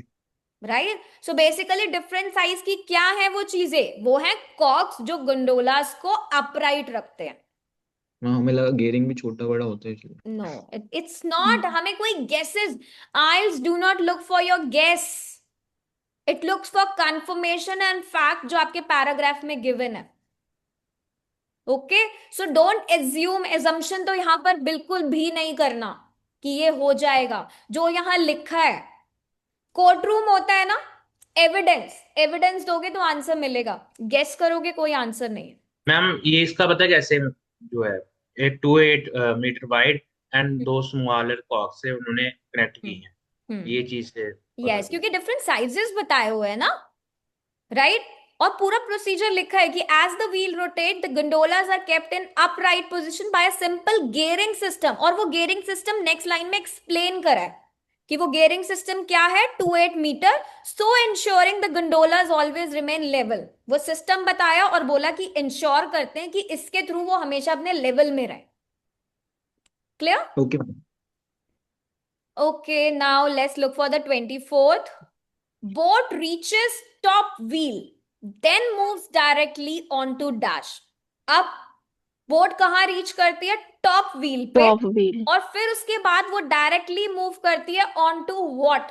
Right? So basically different size की क्या है वो चीजें? वो है कॉग्स जो गंडोलास को अपराइट रखते हैं. हमें लगा गियरिंग भी छोटा बड़ा होता है इसलिए. No, it's not. हमें कोई guesses, IELTS do not look for your guess. It looks for confirmation and fact जो आपके पैराग्राफ में गिवन है. Okay, so don't assume. Assumption तो यहां पर बिल्कुल भी नहीं करना कि ये हो जाएगा. जो यहां लिखा है, कोर्ट रूम होता है ना, एविडेंस. एविडेंस दोगे तो आंसर मिलेगा, गेस करोगे कोई आंसर नहीं है. मैम ये इसका पता है कैसे जो है, एक 2 8 मीटर वाइड एंड दो स्मॉलर कॉक से उन्होंने कनेक्ट की हैं. ये चीज से यस, क्योंकि डिफरेंट साइजेस बताए हुए हैं ना, राइट? और पूरा प्रोसीजर लिखा है कि as the wheel rotate the gondolas are kept in upright position by a simple gearing system. और वो गियरिंग सिस्टम नेक्स्ट लाइन में एक्सप्लेन करा है कि वो गियरिंग सिस्टम क्या है. 2 8-meter, so ensuring the gondolas always remain level. वो सिस्टम बताया और बोला कि इंश्योर करते हैं कि इसके थ्रू वो हमेशा अपने लेवल में रहे. Clear? Okay. Okay, now let's look for the 24th. Boat reaches top wheel, then moves directly onto dash. अब बोट कहाँ रीच करती है? टॉप व्हील पे, Top wheel. और फिर उसके बाद वो डायरेक्टली मूव करती है ऑन टू वॉट?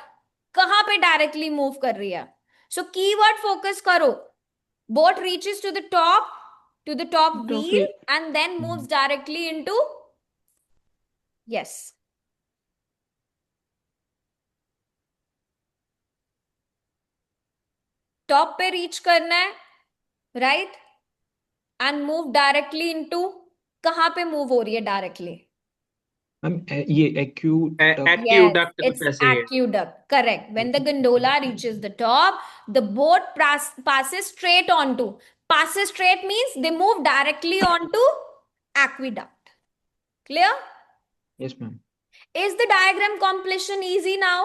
कहाँ पे डायरेक्टली मूव कर रही है? सो कीवर्ड फोकस करो. Boat reaches to the top Top wheel wheel. And then moves directly into. Yes, top पे रीच करना है, right, and move directly into. कहाँ पे मूव हो रही है डायरेक्टली? मैम ये एक्यूडक्ट Yes, एक्यूडक्ट कुछ it's ऐसे ही है. aqueduct. Correct. When the gondola reaches the top, the boat passes straight onto. Passes straight means they move directly onto aqueduct. Clear? Yes ma'am. Is the diagram completion easy now?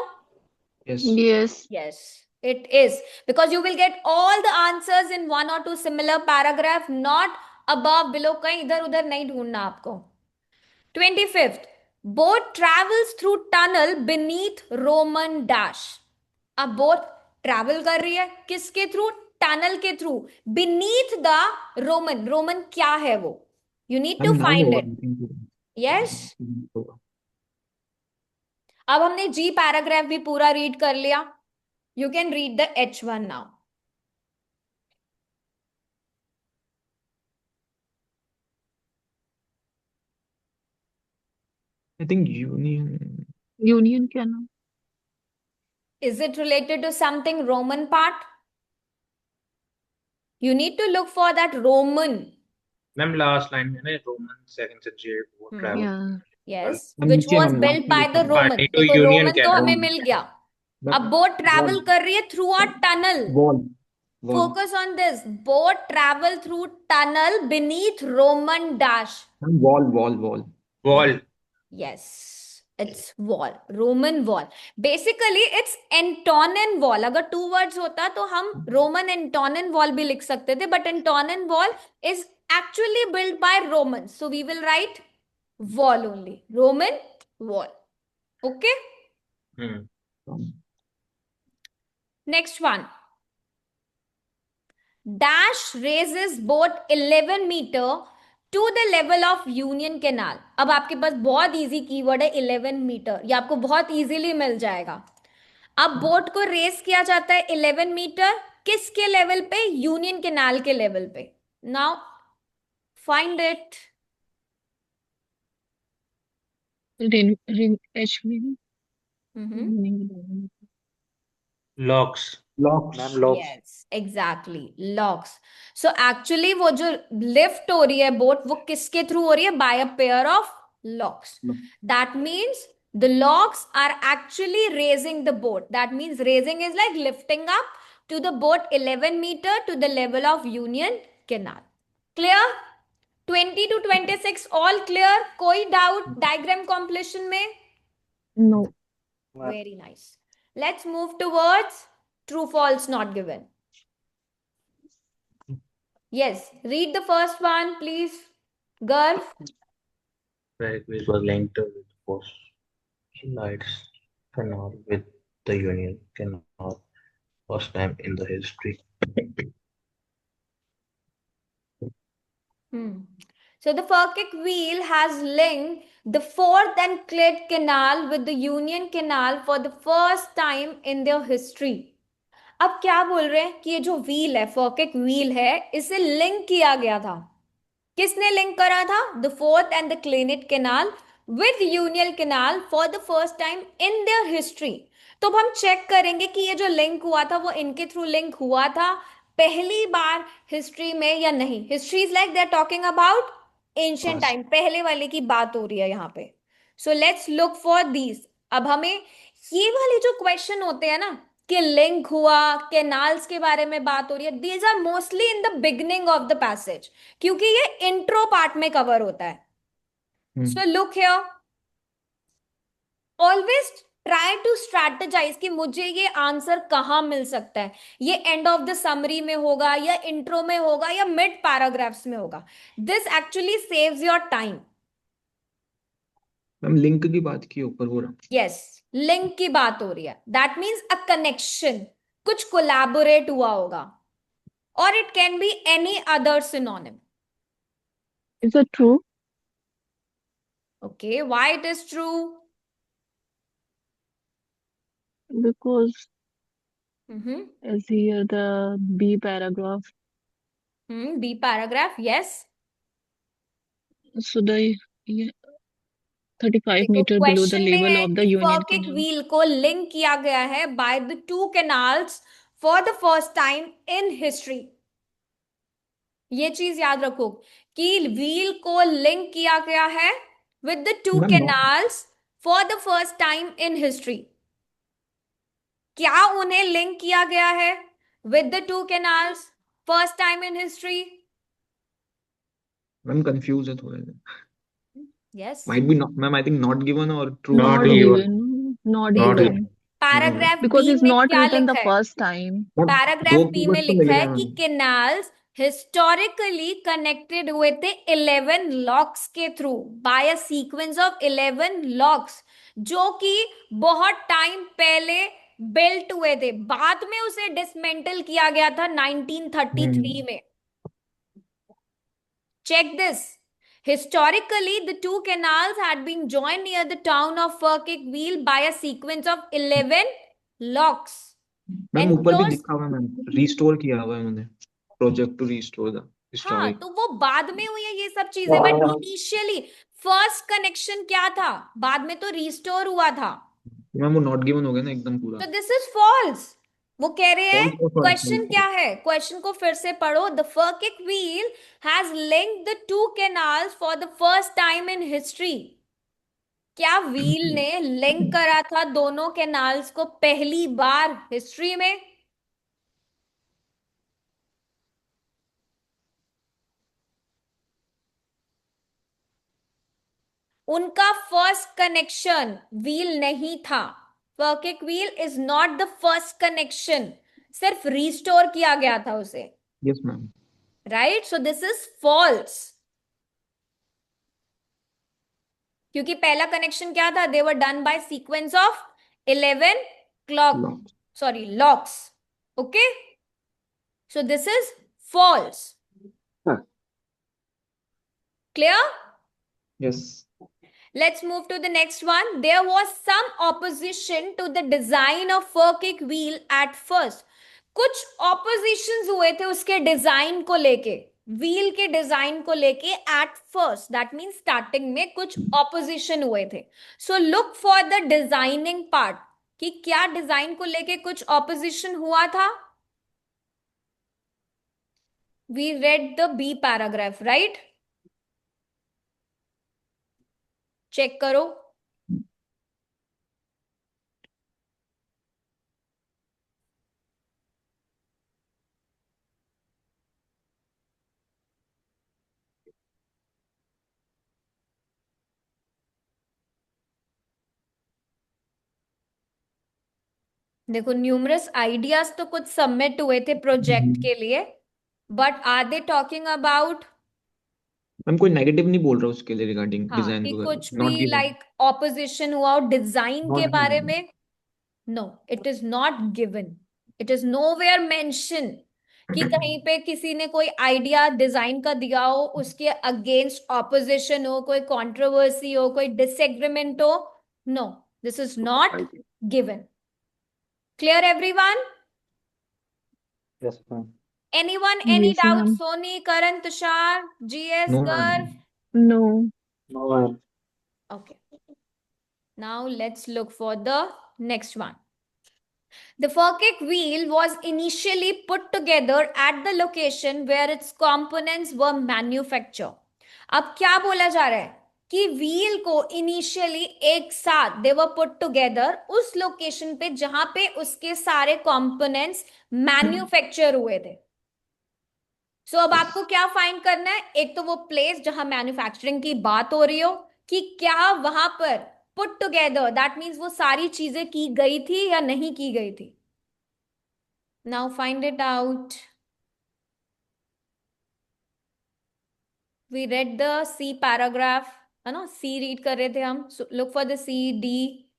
Yes. Yes. Yes, it is. Because you will get all the answers in one or two similar paragraph, not above, below. कहीं इधर उधर नहीं ढूंढना आपको. 25th, boat travels through tunnel beneath Roman dash. अब boat travel कर रही है किसके थ्रू? टनल के through. Beneath the Roman. Roman क्या है वो? You need to ma'am noun find होगा इट. यस. अब हमने जी पैराग्राफ भी पूरा रीड कर लिया. You can read the H1 now. I think Union. Union Canal. Is it related to something Roman part? You need to look for that Roman. Ma'am last line में ना Roman second century वो travel. Yeah. Yes, ma'am which नीचे was ma'am built last में by लिखा the है. Roman. तो देखो union Roman तो कैनाल. हमें मिल गया. अब बोट ट्रैवल कर रही है through a tunnel. Wall. Wall. Focus on this. Boat travel through tunnel beneath Roman dash. Wall wall wall. Wall. Yes, it's wall. Roman wall. Basically, it's Antonine wall. अगर two words होता तो हम Roman Antonine wall भी लिख सकते थे. But Antonine wall is actually built by Romans. So we will write wall only. Roman wall. Okay. Next one. Dash raises boat 11 meter to the level of Union Canal. अब आपके पास बहुत easy keyword है 11 metre. ये आपको बहुत easily मिल जाएगा. अब boat को रेस किया जाता है 11 मीटर किसके लेवल पे? यूनियन कैनाल के लेवल पे. Now find it. HV. Locks. Locks. Ma'am locks. Yes, exactly, locks. So actually वो जो लिफ्ट हो रही है बोट, वो किसके थ्रू हो रही है? By a pair of locks. That means the locks are actually raising the boat. That means raising is like lifting up to the boat 11 meter to the level of Union Canal. Clear? 20 to 26 all clear? कोई doubt diagram completion में? No. Very nice. Let's move towards true false not given. Yes, read the first one please. Garv. Pericles was linked with Phocyllides canal with the Union Canal first time in the history. So the Furkic wheel has linked the Fourth and Clyde Canal with the Union Canal for the first time in their history. अब क्या बोल रहे हैं कि ये जो wheel है, फर्किक wheel है, इसे लिंक किया गया था. किसने लिंक करा था? The Forth and the Clyde canal with Union canal for the first time in their history. तो अब हम चेक करेंगे कि ये जो लिंक हुआ था वो इनके थ्रू लिंक हुआ था पहली बार हिस्ट्री में या नहीं. History is like they are talking about ancient time, पहले वाले की बात हो रही है यहाँ पे. So let's look for these. अब हमें ये वाले जो क्वेश्चन होते हैं ना कि लिंक हुआ, कैनाल्स के बारे में बात हो रही है, these are mostly in the beginning of the passage, क्योंकि ये इंट्रो पार्ट में कवर होता है. So look here, always try to strategise कि मुझे ये आंसर कहां मिल सकता है. ये एंड ऑफ द समरी में होगा या इंट्रो में होगा या मिड पैराग्राफ्स में होगा. This actually saves your time. Ma'am link की बात की ऊपर हो रहा। यस, लिंक की बात हो रही है। दैट मीन्स अ कनेक्शन, कुछ कोलैबोरेट हुआ होगा, और it can be any other synonym. Is it true? Okay, why it is true? Because Mm-hmm. as here the B paragraph, B paragraph, yes. so the yeah, 35 देखो meter below the question में level है of कि the Union फर्किक Canal. Wheel को link किया गया है by the two canals for the first time in history. ये चीज याद रखो कि व्हील को लिंक किया गया है with the two ma'am not canals for the first time in history. क्या उन्हें लिंक किया गया है with the two canals first time in history? Ma'am confuse है थोड़ा सा। Yes. Might be not ma'am, I think not given और true. Not Not given. given, not Not देखो given. given. Paragraph Because B it's में not क्या written the लिखा है? first time. Ma'am paragraph दो बी कीवर्ड में तो लिखा मिल है गए कि मैम। कैनाल्स हिस्टोरिकली कनेक्टेड हुए थे 11 लॉक्स के through by a sequence of 11 locks, जो कि बहुत टाइम पहले बिल्ट हुए थे. बाद में उसे डिसमेंटल किया गया था 1933 में. Check this. Historically, the two canals had been joined near the town of Firkik by a sequence of 11 locks. Ma'am ऊपर भी Enclosed. लिखा हुआ है मैम, रिस्टोर किया हुआ है उन्होंने, प्रोजेक्ट टू रिस्टोर द हाँ, हिस्टोरिक। तो वो बाद में हुई है ये सब चीजें, बट इनिशियली फर्स्ट कनेक्शन क्या था? बाद में तो रिस्टोर हुआ था. मैम वो नॉट गिवन हो गया ना एकदम पूरा। तो दिस इज फॉल्स. वो कह रहे हैं, फॉल्स और क्वेश्चन फॉल्स। क्या है? क्वेश्चन को फिर से पढ़ो. The Falkirk wheel has linked the two canals for the first time in history. क्या व्हील ने लिंक करा था दोनों कैनाल्स को पहली बार हिस्ट्री में? उनका फर्स्ट कनेक्शन व्हील नहीं था. Falkirk wheel is not the first connection, सिर्फ रिस्टोर किया गया था उसे. Yes ma'am. Right, so this is false. क्योंकि पहला कनेक्शन क्या था? They were done by sequence of 11 clock, sorry, locks. Okay, so this is false. Clear? Yes Let's move to the next one. There was some opposition to the design of Firkic wheel at first. कुछ oppositions हुए थे उसके design को लेके, wheel के design को लेके at first. That means starting में कुछ opposition हुए थे. So look for the designing part. कि क्या डिजाइन को लेके कुछ opposition हुआ था? We read the B paragraph, right? Check करो. देखो न्यूमरस आइडियाज तो कुछ सबमिट हुए थे प्रोजेक्ट के लिए, but are they talking about? Ma'am कोई नेगेटिव नहीं बोल रहा उसके लिए रिगार्डिंग हाँ, डिजाइन कि वगैरह, कुछ नॉट भी गिवन। लाइक ऑपोजिशन हुआ और डिजाइन के नॉट बारे गिवन। में? No, it is not given. It is nowhere mention कि कहीं पे किसी ने कोई आइडिया डिजाइन का दिया हो, उसके अगेंस्ट ऑपोजिशन हो, कोई कंट्रोवर्सी हो, कोई डिसएग्रीमेंट हो. No, this is not given. Clear everyone? Yes, ma'am. Anyone, any Yes, doubt? ma'am. Soni, Karan, Tushar, GS, no Garv? No. No, ma'am. Okay. Now let's look for the next one. The Furkic wheel was initially put together at the location where its components were manufactured. अब क्या बोला जा रहा है कि wheel को initially एक साथ दे वर पुट टुगेदर उस लोकेशन पे जहां पे उसके सारे कंपोनेंट्स मैन्युफैक्चर हुए थे. सो अब आपको क्या फाइंड करना है? एक तो वो प्लेस जहां मैन्युफैक्चरिंग की बात हो रही हो, कि क्या वहां पर पुट टुगेदर, दैट मीन्स वो सारी चीजें की गई थी या नहीं की गई थी. Now find it out. We read the C paragraph. है ना, सी रीड कर रहे थे हम, look for the C D.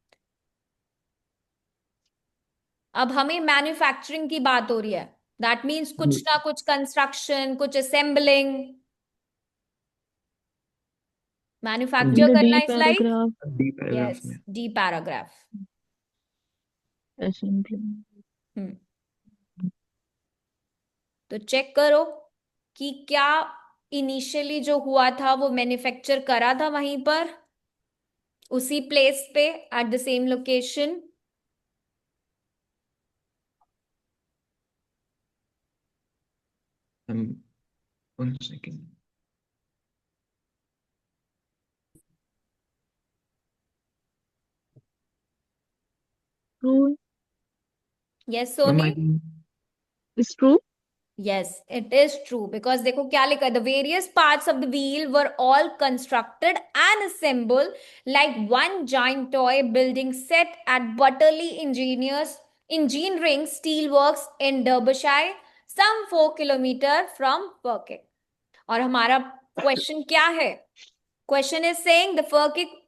अब हमें मैन्युफैक्चरिंग की बात हो रही है, दैट मीन्स कुछ ना कुछ कंस्ट्रक्शन, कुछ असेंबलिंग, In मैन्युफैक्चर the करना D is like, paragraph, D paragraph yes, में डी पैराग्राफ। assembly. हम्म तो चेक करो कि क्या इनिशियली जो हुआ था वो मैन्युफैक्चर करा था वहीं पर, उसी प्लेस पे, एट द सेम लोकेशन। हम 1 second. True. Yes ma'am Soni. I think It's true. Yes, it is true because देखो क्या लिखा है, the various parts of the wheel were all constructed and assembled like one giant toy building set at Butterley Engineering Steelworks in Derbyshire, some 4 kilometer from Birkirk। और हमारा question क्या है? Question is saying the Birkirk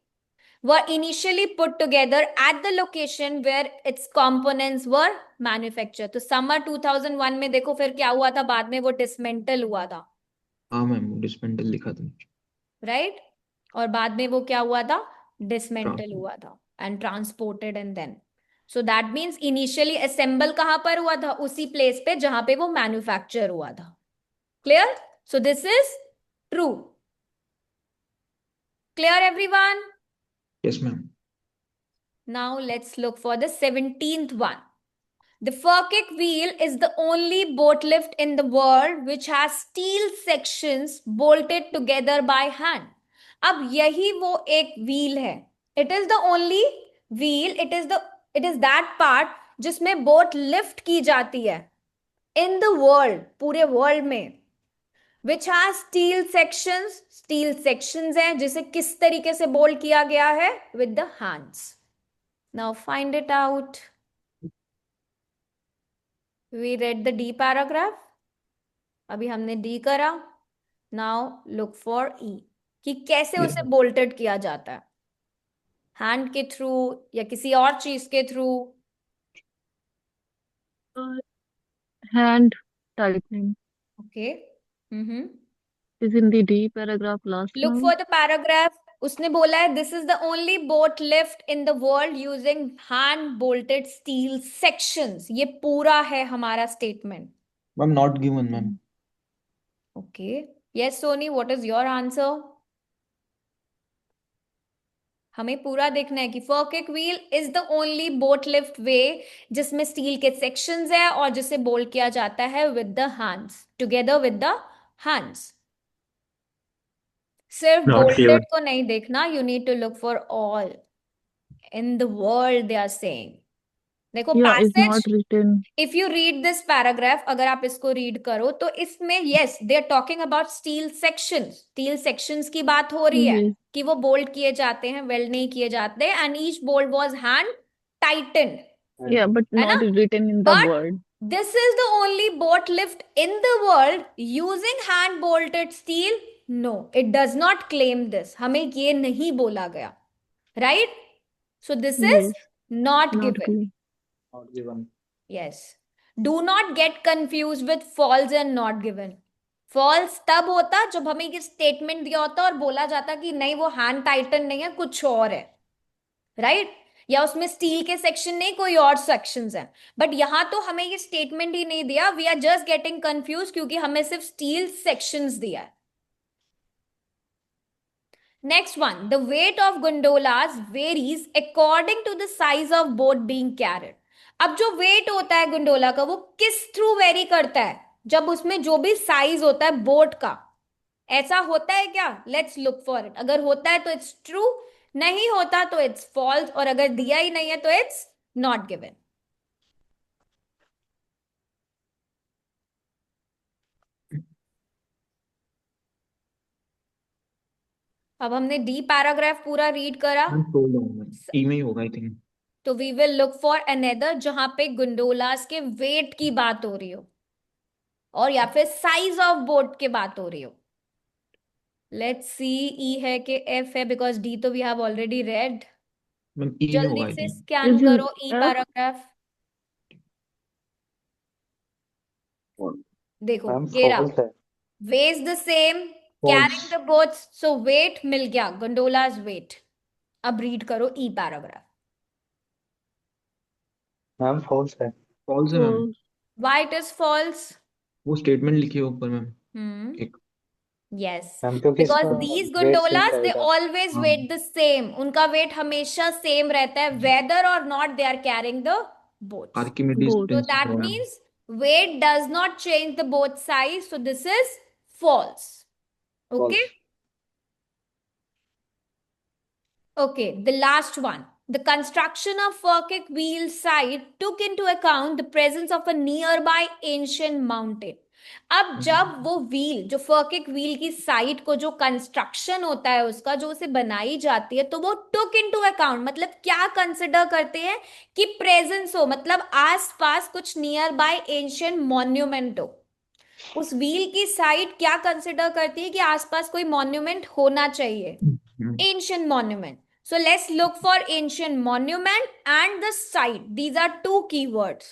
were initially put together at the location where its components were manufactured। तो summer 2001 में देखो फिर क्या हुआ था, बाद में वो डिसमेंटल हुआ था, हाँ मैम डिस्पेंडल लिखा था। राइट? और बाद में वो क्या हुआ था, डिसमेंटल ट्रांसपोर्ट हुआ था and transported and then, so that means initially assemble कहां पर हुआ था, उसी प्लेस पे जहां पे वो मैन्युफैक्चर हुआ था। Clear? So this is true. Clear everyone? Yes ma'am. Now let's look for the 17th one. The Furkic wheel is the only boat lift in the world which has steel sections bolted together by hand। अब यही वो एक wheel है। It is the only wheel, it is that part जिसमें boat lift की जाती है in the world, पूरे वर्ल्ड में, which has steel sections हैं जिसे किस तरीके से बोल्ट किया गया है, with the hands। Now find it out। We read the D paragraph, अभी हमने D करा। Now look for E, कि कैसे Yes, उसे बोल्टेड किया जाता है, हैंड के थ्रू या किसी और चीज के through. Hand tightening okay, is in the D paragraph last look line. For the paragraph. उसने बोला है this is the only boat lift in the world using hand bolted steel sections. ये पूरा है हमारा statement. Ma'am not given ma'am. Okay, yes Soni, what is your answer? हमें पूरा देखना है कि Falkirk wheel is the only boat lift way जिसमें स्टील के सेक्शंस है और जिसे बोल्ट किया जाता है with the hands, together with the hands. सिर्फ Not बोल्टेड given. को नहीं देखना, you need to look for all in the world they are saying. देखो Yeah, is passage, not written. If you read this paragraph, अगर आप इसको read करो तो इसमें yes they are talking about steel sections, steel sections की बात हो रही है Yes. कि वो बोल्ट किए जाते हैं, वेल्ड नहीं किए जाते, and each bolt was hand tightened, Yeah, but है ना? not written in the but word. This is the only boat lift in the world using hand bolted steel. No, it does not claim this, हमें ये नहीं बोला गया, right? So this is Yes, not not given. clear. Not given. Yes. Do not get confused with false and not given। False तब होता जब हमें ये स्टेटमेंट दिया होता और बोला जाता कि नहीं वो हैंड टाइटन नहीं है, कुछ और है, राइट? या उसमें स्टील के सेक्शन नहीं, कोई और सेक्शंस हैं। बट यहां तो हमें ये स्टेटमेंट ही नहीं दिया, we are just getting confuse क्योंकि हमें सिर्फ स्टील सेक्शंस दिया है। Next one, the weight of gondolas varies according to the size of boat being carried। अब जो वेट होता है गोंडोला का वो किस थ्रू वेरी करता है? जब उसमें जो भी साइज होता है बोट का। ऐसा होता है क्या? Let's look for it. अगर होता है तो इट्स ट्रू, नहीं होता तो इट्स फॉल्स, और अगर दिया ही नहीं है तो इट्स नॉट गिवन। अब हमने डी पैराग्राफ पूरा रीड करा, मैम टोल्ड हूँ मैम, ई में ही होगा आई थिंक। तो we will look for another जहां पे गुंडोलास के वेट की बात हो रही हो और या फिर साइज ऑफ बोट की बात हो रही हो। लेट्स सी ई है कि एफ है, बिकॉज डी तो we have already read. Ma'am E जल्दी होगा आई से थिंक. स्कैन Is it करो ई F? पैराग्राफ. देखो मैम ये रहा. फॉल्स है. weighs the same, carrying false. the boats, so weight मिल गया, gondolas weight. अब रीड करो ई पैराग्राफ. मैम फॉल्स है. फॉल्स है ma'am. False. why it is false? वो स्टेटमेंट लिखी है ऊपर मैम. एक. yes, मैम क्योंकि because इसका these weight same gondolas they रहेगा. always हाँ. weight the same. उनका weight हमेशा same रहता है, whether or not they are carrying the boats. Archimedes Both. So principle that है मैम. means weight does not change the boat size, so this is false. Okay. False. Okay, the last one. The construction of Furkic wheel site took into account the presence of a nearby ancient mountain. अब जब वो wheel, जो फर्किक wheel की site को जो construction होता है उसका, जो उसे बनाई जाती है, तो वो टुक इनटू अकाउंट मतलब क्या कंसिडर करते हैं कि प्रेजेंस हो, मतलब आसपास कुछ नियर बाय एंशियंट मॉन्यूमेंट हो. उस व्हील की साइट क्या कंसिडर करती है कि आसपास कोई मॉन्यूमेंट होना चाहिए. Ancient monument. So let's look for ancient monument and the site. These are two keywords.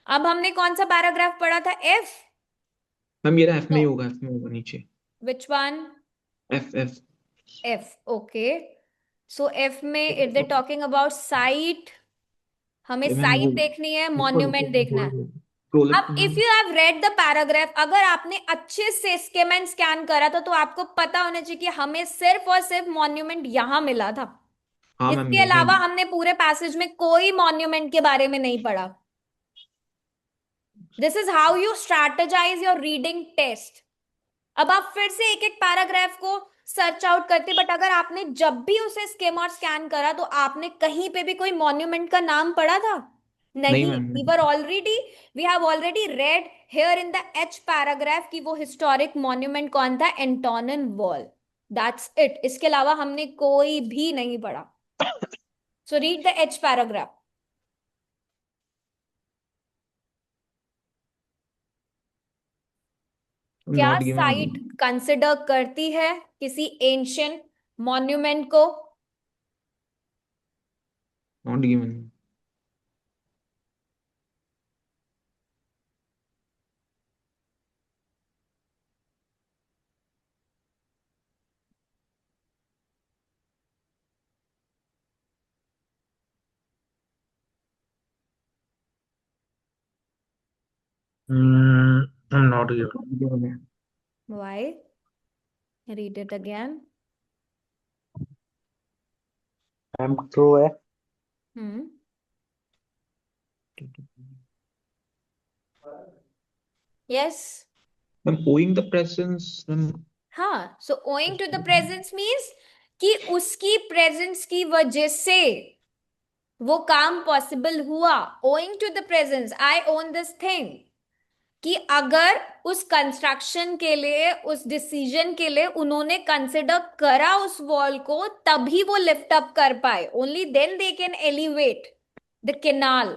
अब हमने कौन सा पैराग्राफ पढ़ा था? F. मैम ये एफ में ही No. होगा. एफ में होगा नीचे. Which one? F F. F. Okay. So F में if they're talking about site, हमें मैम साइट वो देखनी है, ऊपर मॉन्यूमेंट देखना है. स्क्रॉल अब if you have read the paragraph, अगर आपने अच्छे से स्कीम स्कैन करा था तो आपको पता होना चाहिए कि हमें सिर्फ और सिर्फ मॉन्यूमेंट यहां मिला था. हाँ मैम इसके ये अलावा हमने पूरे पैसेज में कोई मॉन्यूमेंट के बारे में नहीं पढ़ा. This is how you strategise your reading test. अब आप फिर से एक एक पैराग्राफ को सर्च आउट करते, बट अगर आपने जब भी उसे स्किम और स्कैन करा तो आपने कहीं पे भी कोई मॉन्यूमेंट का नाम पढ़ा था? नहीं नहीं. Ma'am. We have already read here in the H paragraph कि वो हिस्टोरिक मॉन्यूमेंट कौन था? Antonine Wall. That's it. इसके अलावा हमने कोई भी नहीं पढ़ा. So read the H paragraph. क्या नॉट गिवन. साइट कंसिडर करती है किसी एंशियंट मॉन्यूमेंट को? Not given. I'm not given. Why? Read it again. Ma'am true है. Hmm. Yes. Ma'am owing the presence ma'am. हाँ. So owing to the presence means कि उसकी presence की वजह से वो काम पॉसिबल हुआ. Owing to the presence, I own this thing. कि अगर उस कंस्ट्रक्शन के लिए, उस डिसीजन के लिए उन्होंने कंसिडर करा उस वॉल को, तभी वो लिफ्ट अप कर पाए. Only then they can elevate the canal.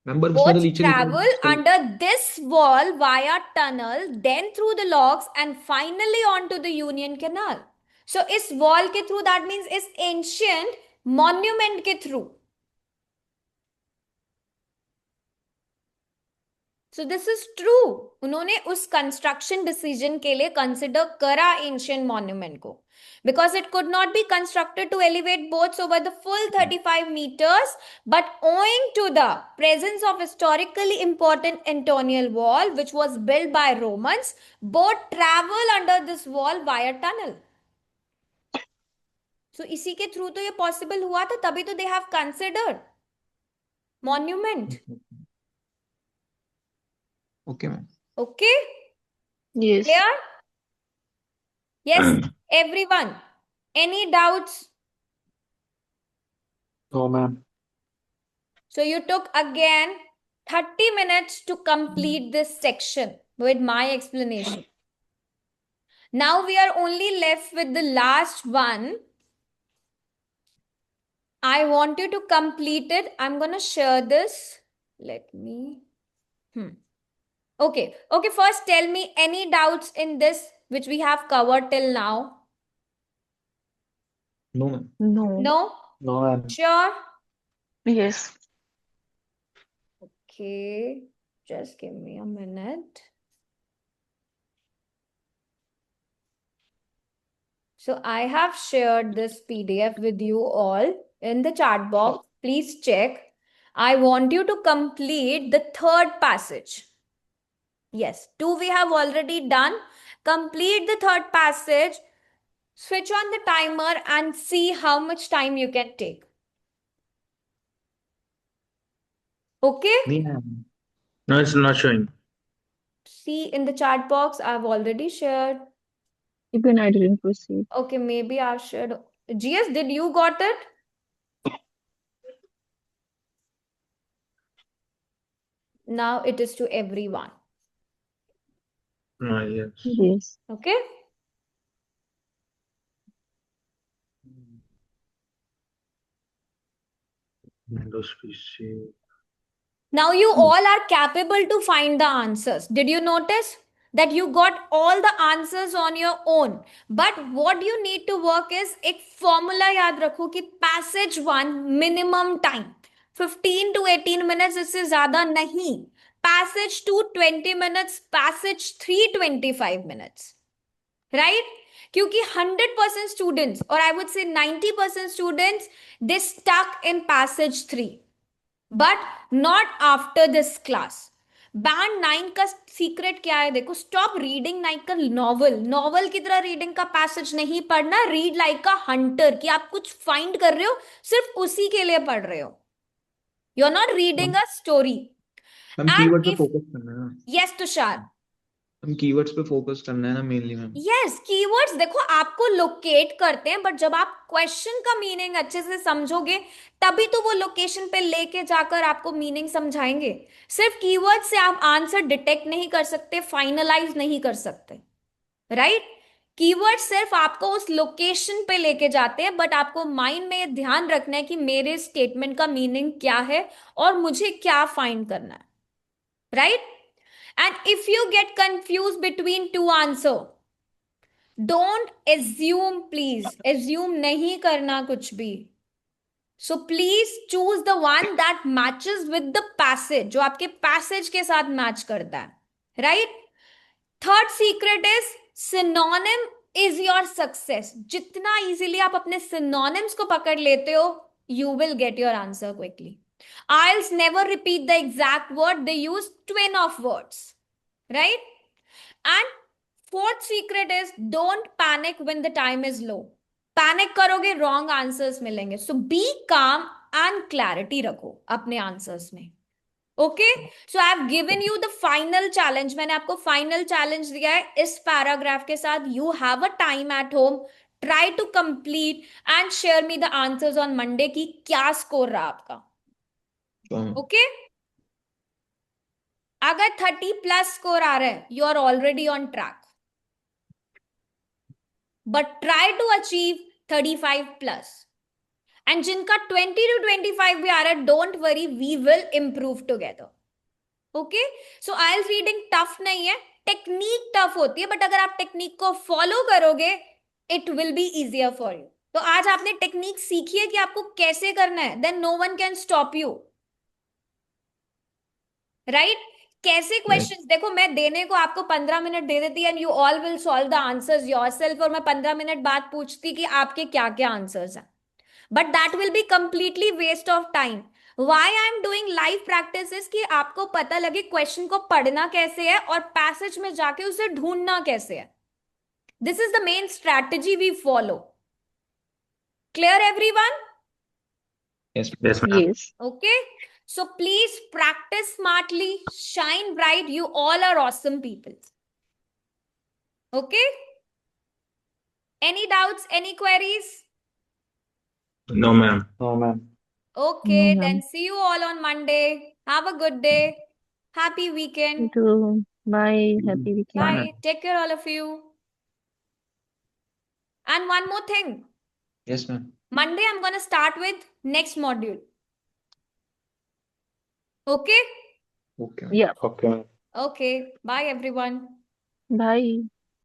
Ma'am पर उसमें तो Boats नीचे travel under this wall via tunnel, then through the locks and finally onto the Union Canal. So इस wall के through, that means इस ancient monument के through. So this is true. उन्होंने उस कंस्ट्रक्शन डिसीजन के लिए consider करा ancient monument को, because it could not be constructed to elevate boats over the full 35 meters, but owing to the presence of historically important Antonial wall which was built by Romans, boat travel under this wall via tunnel. So इसी के through तो ये possible हुआ था, तभी तो they have considered monument. Okay ma'am. Okay? Yes. Clear? Yes, everyone. Any doubts? No ma'am. So you took again 30 minutes to complete this section with my explanation. Now we are only left with the last one. I want you to complete it. I'm going to share this. Let me. Okay. Okay, first tell me any doubts in this which we have covered till now? No, ma'am. No. No? No, ma'am. Sure? Yes. Okay, just give me a minute. So I have shared this PDF with you all in the chat box. Please check. I want you to complete the third passage. Yes, 2 we have already done. Complete the third passage. Switch on the timer and see how much time you can take. Okay? Me, ma'am. No, it's not showing. See in the chat box, I've already shared. Even I didn't proceed. Okay, maybe I've shared. GS, did you got it? Now it is to everyone. No, yes. Yes. Okay? Windows PC. Now you all are capable to find the answers. Did you notice that you got all the answers on your own? But what you need to work is एक formula याद रखो कि passage 1 minimum time 15 to 18 minutes, इससे ज़्यादा नहीं. Passage 2 20 minutes, passage 3 25 minutes. Right? क्योंकि 100% students, or I would say 90% students, they stuck in passage 3. But not after this class. Band 9 का secret क्या है? देखो, stop reading like a novel की तरह रीडिंग का पैसेज नहीं पढ़ना. रीड लाइक अ हंटर, कि आप कुछ फाइंड कर रहे हो, सिर्फ उसी के लिए पढ़ रहे हो. You are not reading a story. हम And कीवर्ड पे if- फोकस करना है ना. यस तुषार. हम कीवर्ड्स पे फोकस करना है ना मेनली, मैम. यस, कीवर्ड्स देखो आपको लोकेट करते हैं, बट जब आप क्वेश्चन का मीनिंग अच्छे से समझोगे तभी तो वो लोकेशन पे लेके जाकर आपको मीनिंग समझाएंगे. सिर्फ कीवर्ड से आप आंसर डिटेक्ट नहीं कर सकते, फाइनलाइज नहीं कर सकते. राइट? कीवर्ड सिर्फ आपको उस लोकेशन पे लेके जाते हैं, बट आपको माइंड में ये ध्यान रखना है कि मेरे स्टेटमेंट का मीनिंग क्या है और मुझे क्या फाइंड करना है. Right? And if you get confused between two answer, don't assume, please. Assume नहीं करना कुछ भी. So please choose the one that matches with the passage, जो आपके passage के साथ match करता है. Right? Third secret is synonym is your success. जितना easily आप अपने synonyms को पकड़ लेते हो, you will get your answer quickly. IELTS never repeat the exact word, they use twin of words. Right? And fourth secret is don't panic when the time is low. Panic करोगे wrong answers मिलेंगे. So be calm and clarity रखो अपने answers में. Okay? So I have given you the final challenge. मैंने आपको final challenge दिया है इस paragraph के साथ. You have a time at home. Try to complete and share me the answers on Monday कि क्या score रहा आपका. Okay? अगर 30 प्लस स्कोर आ रहा है, you are already on track. But try to achieve 35 plus. And जिनका 20 to 25 भी आ रहा है, don't worry, we will improve together. Okay? So IELTS reading tough नहीं है, टेक्निक टफ होती है, बट अगर आप टेक्निक को फॉलो करोगे it will be easier for you. तो आज आपने टेक्निक सीखी है कि आपको कैसे करना है, then no one can stop you. Right? कैसे क्वेश्चंस देखो, मैं देने को आपको 15 मिनट दे देती and you all will solve the answers yourself, और मैं 15 मिनट बाद पूछती कि आपके क्या क्या आंसर्स हैं. But that will be completely waste of time. Why I am doing live practice कि आपको पता लगे क्वेश्चन को पढ़ना कैसे है और पैसेज में जाके उसे ढूंढना कैसे है. This is the main strategy we follow. Clear everyone? Yes. Yes, ma'am. Yes. Okay? So please practice smartly, shine bright. You all are awesome people. Okay? Any doubts, any queries? No, ma'am. No, ma'am. Okay, No, then ma'am. see you all on Monday. Have a good day. Happy You weekend. too. Bye. Happy weekend. Bye. Take care, all of you. And one more thing. Yes, ma'am. Monday, I'm going to start with next module. Okay? Okay. Yeah. Okay, ma'am. Okay. Bye, everyone. Bye.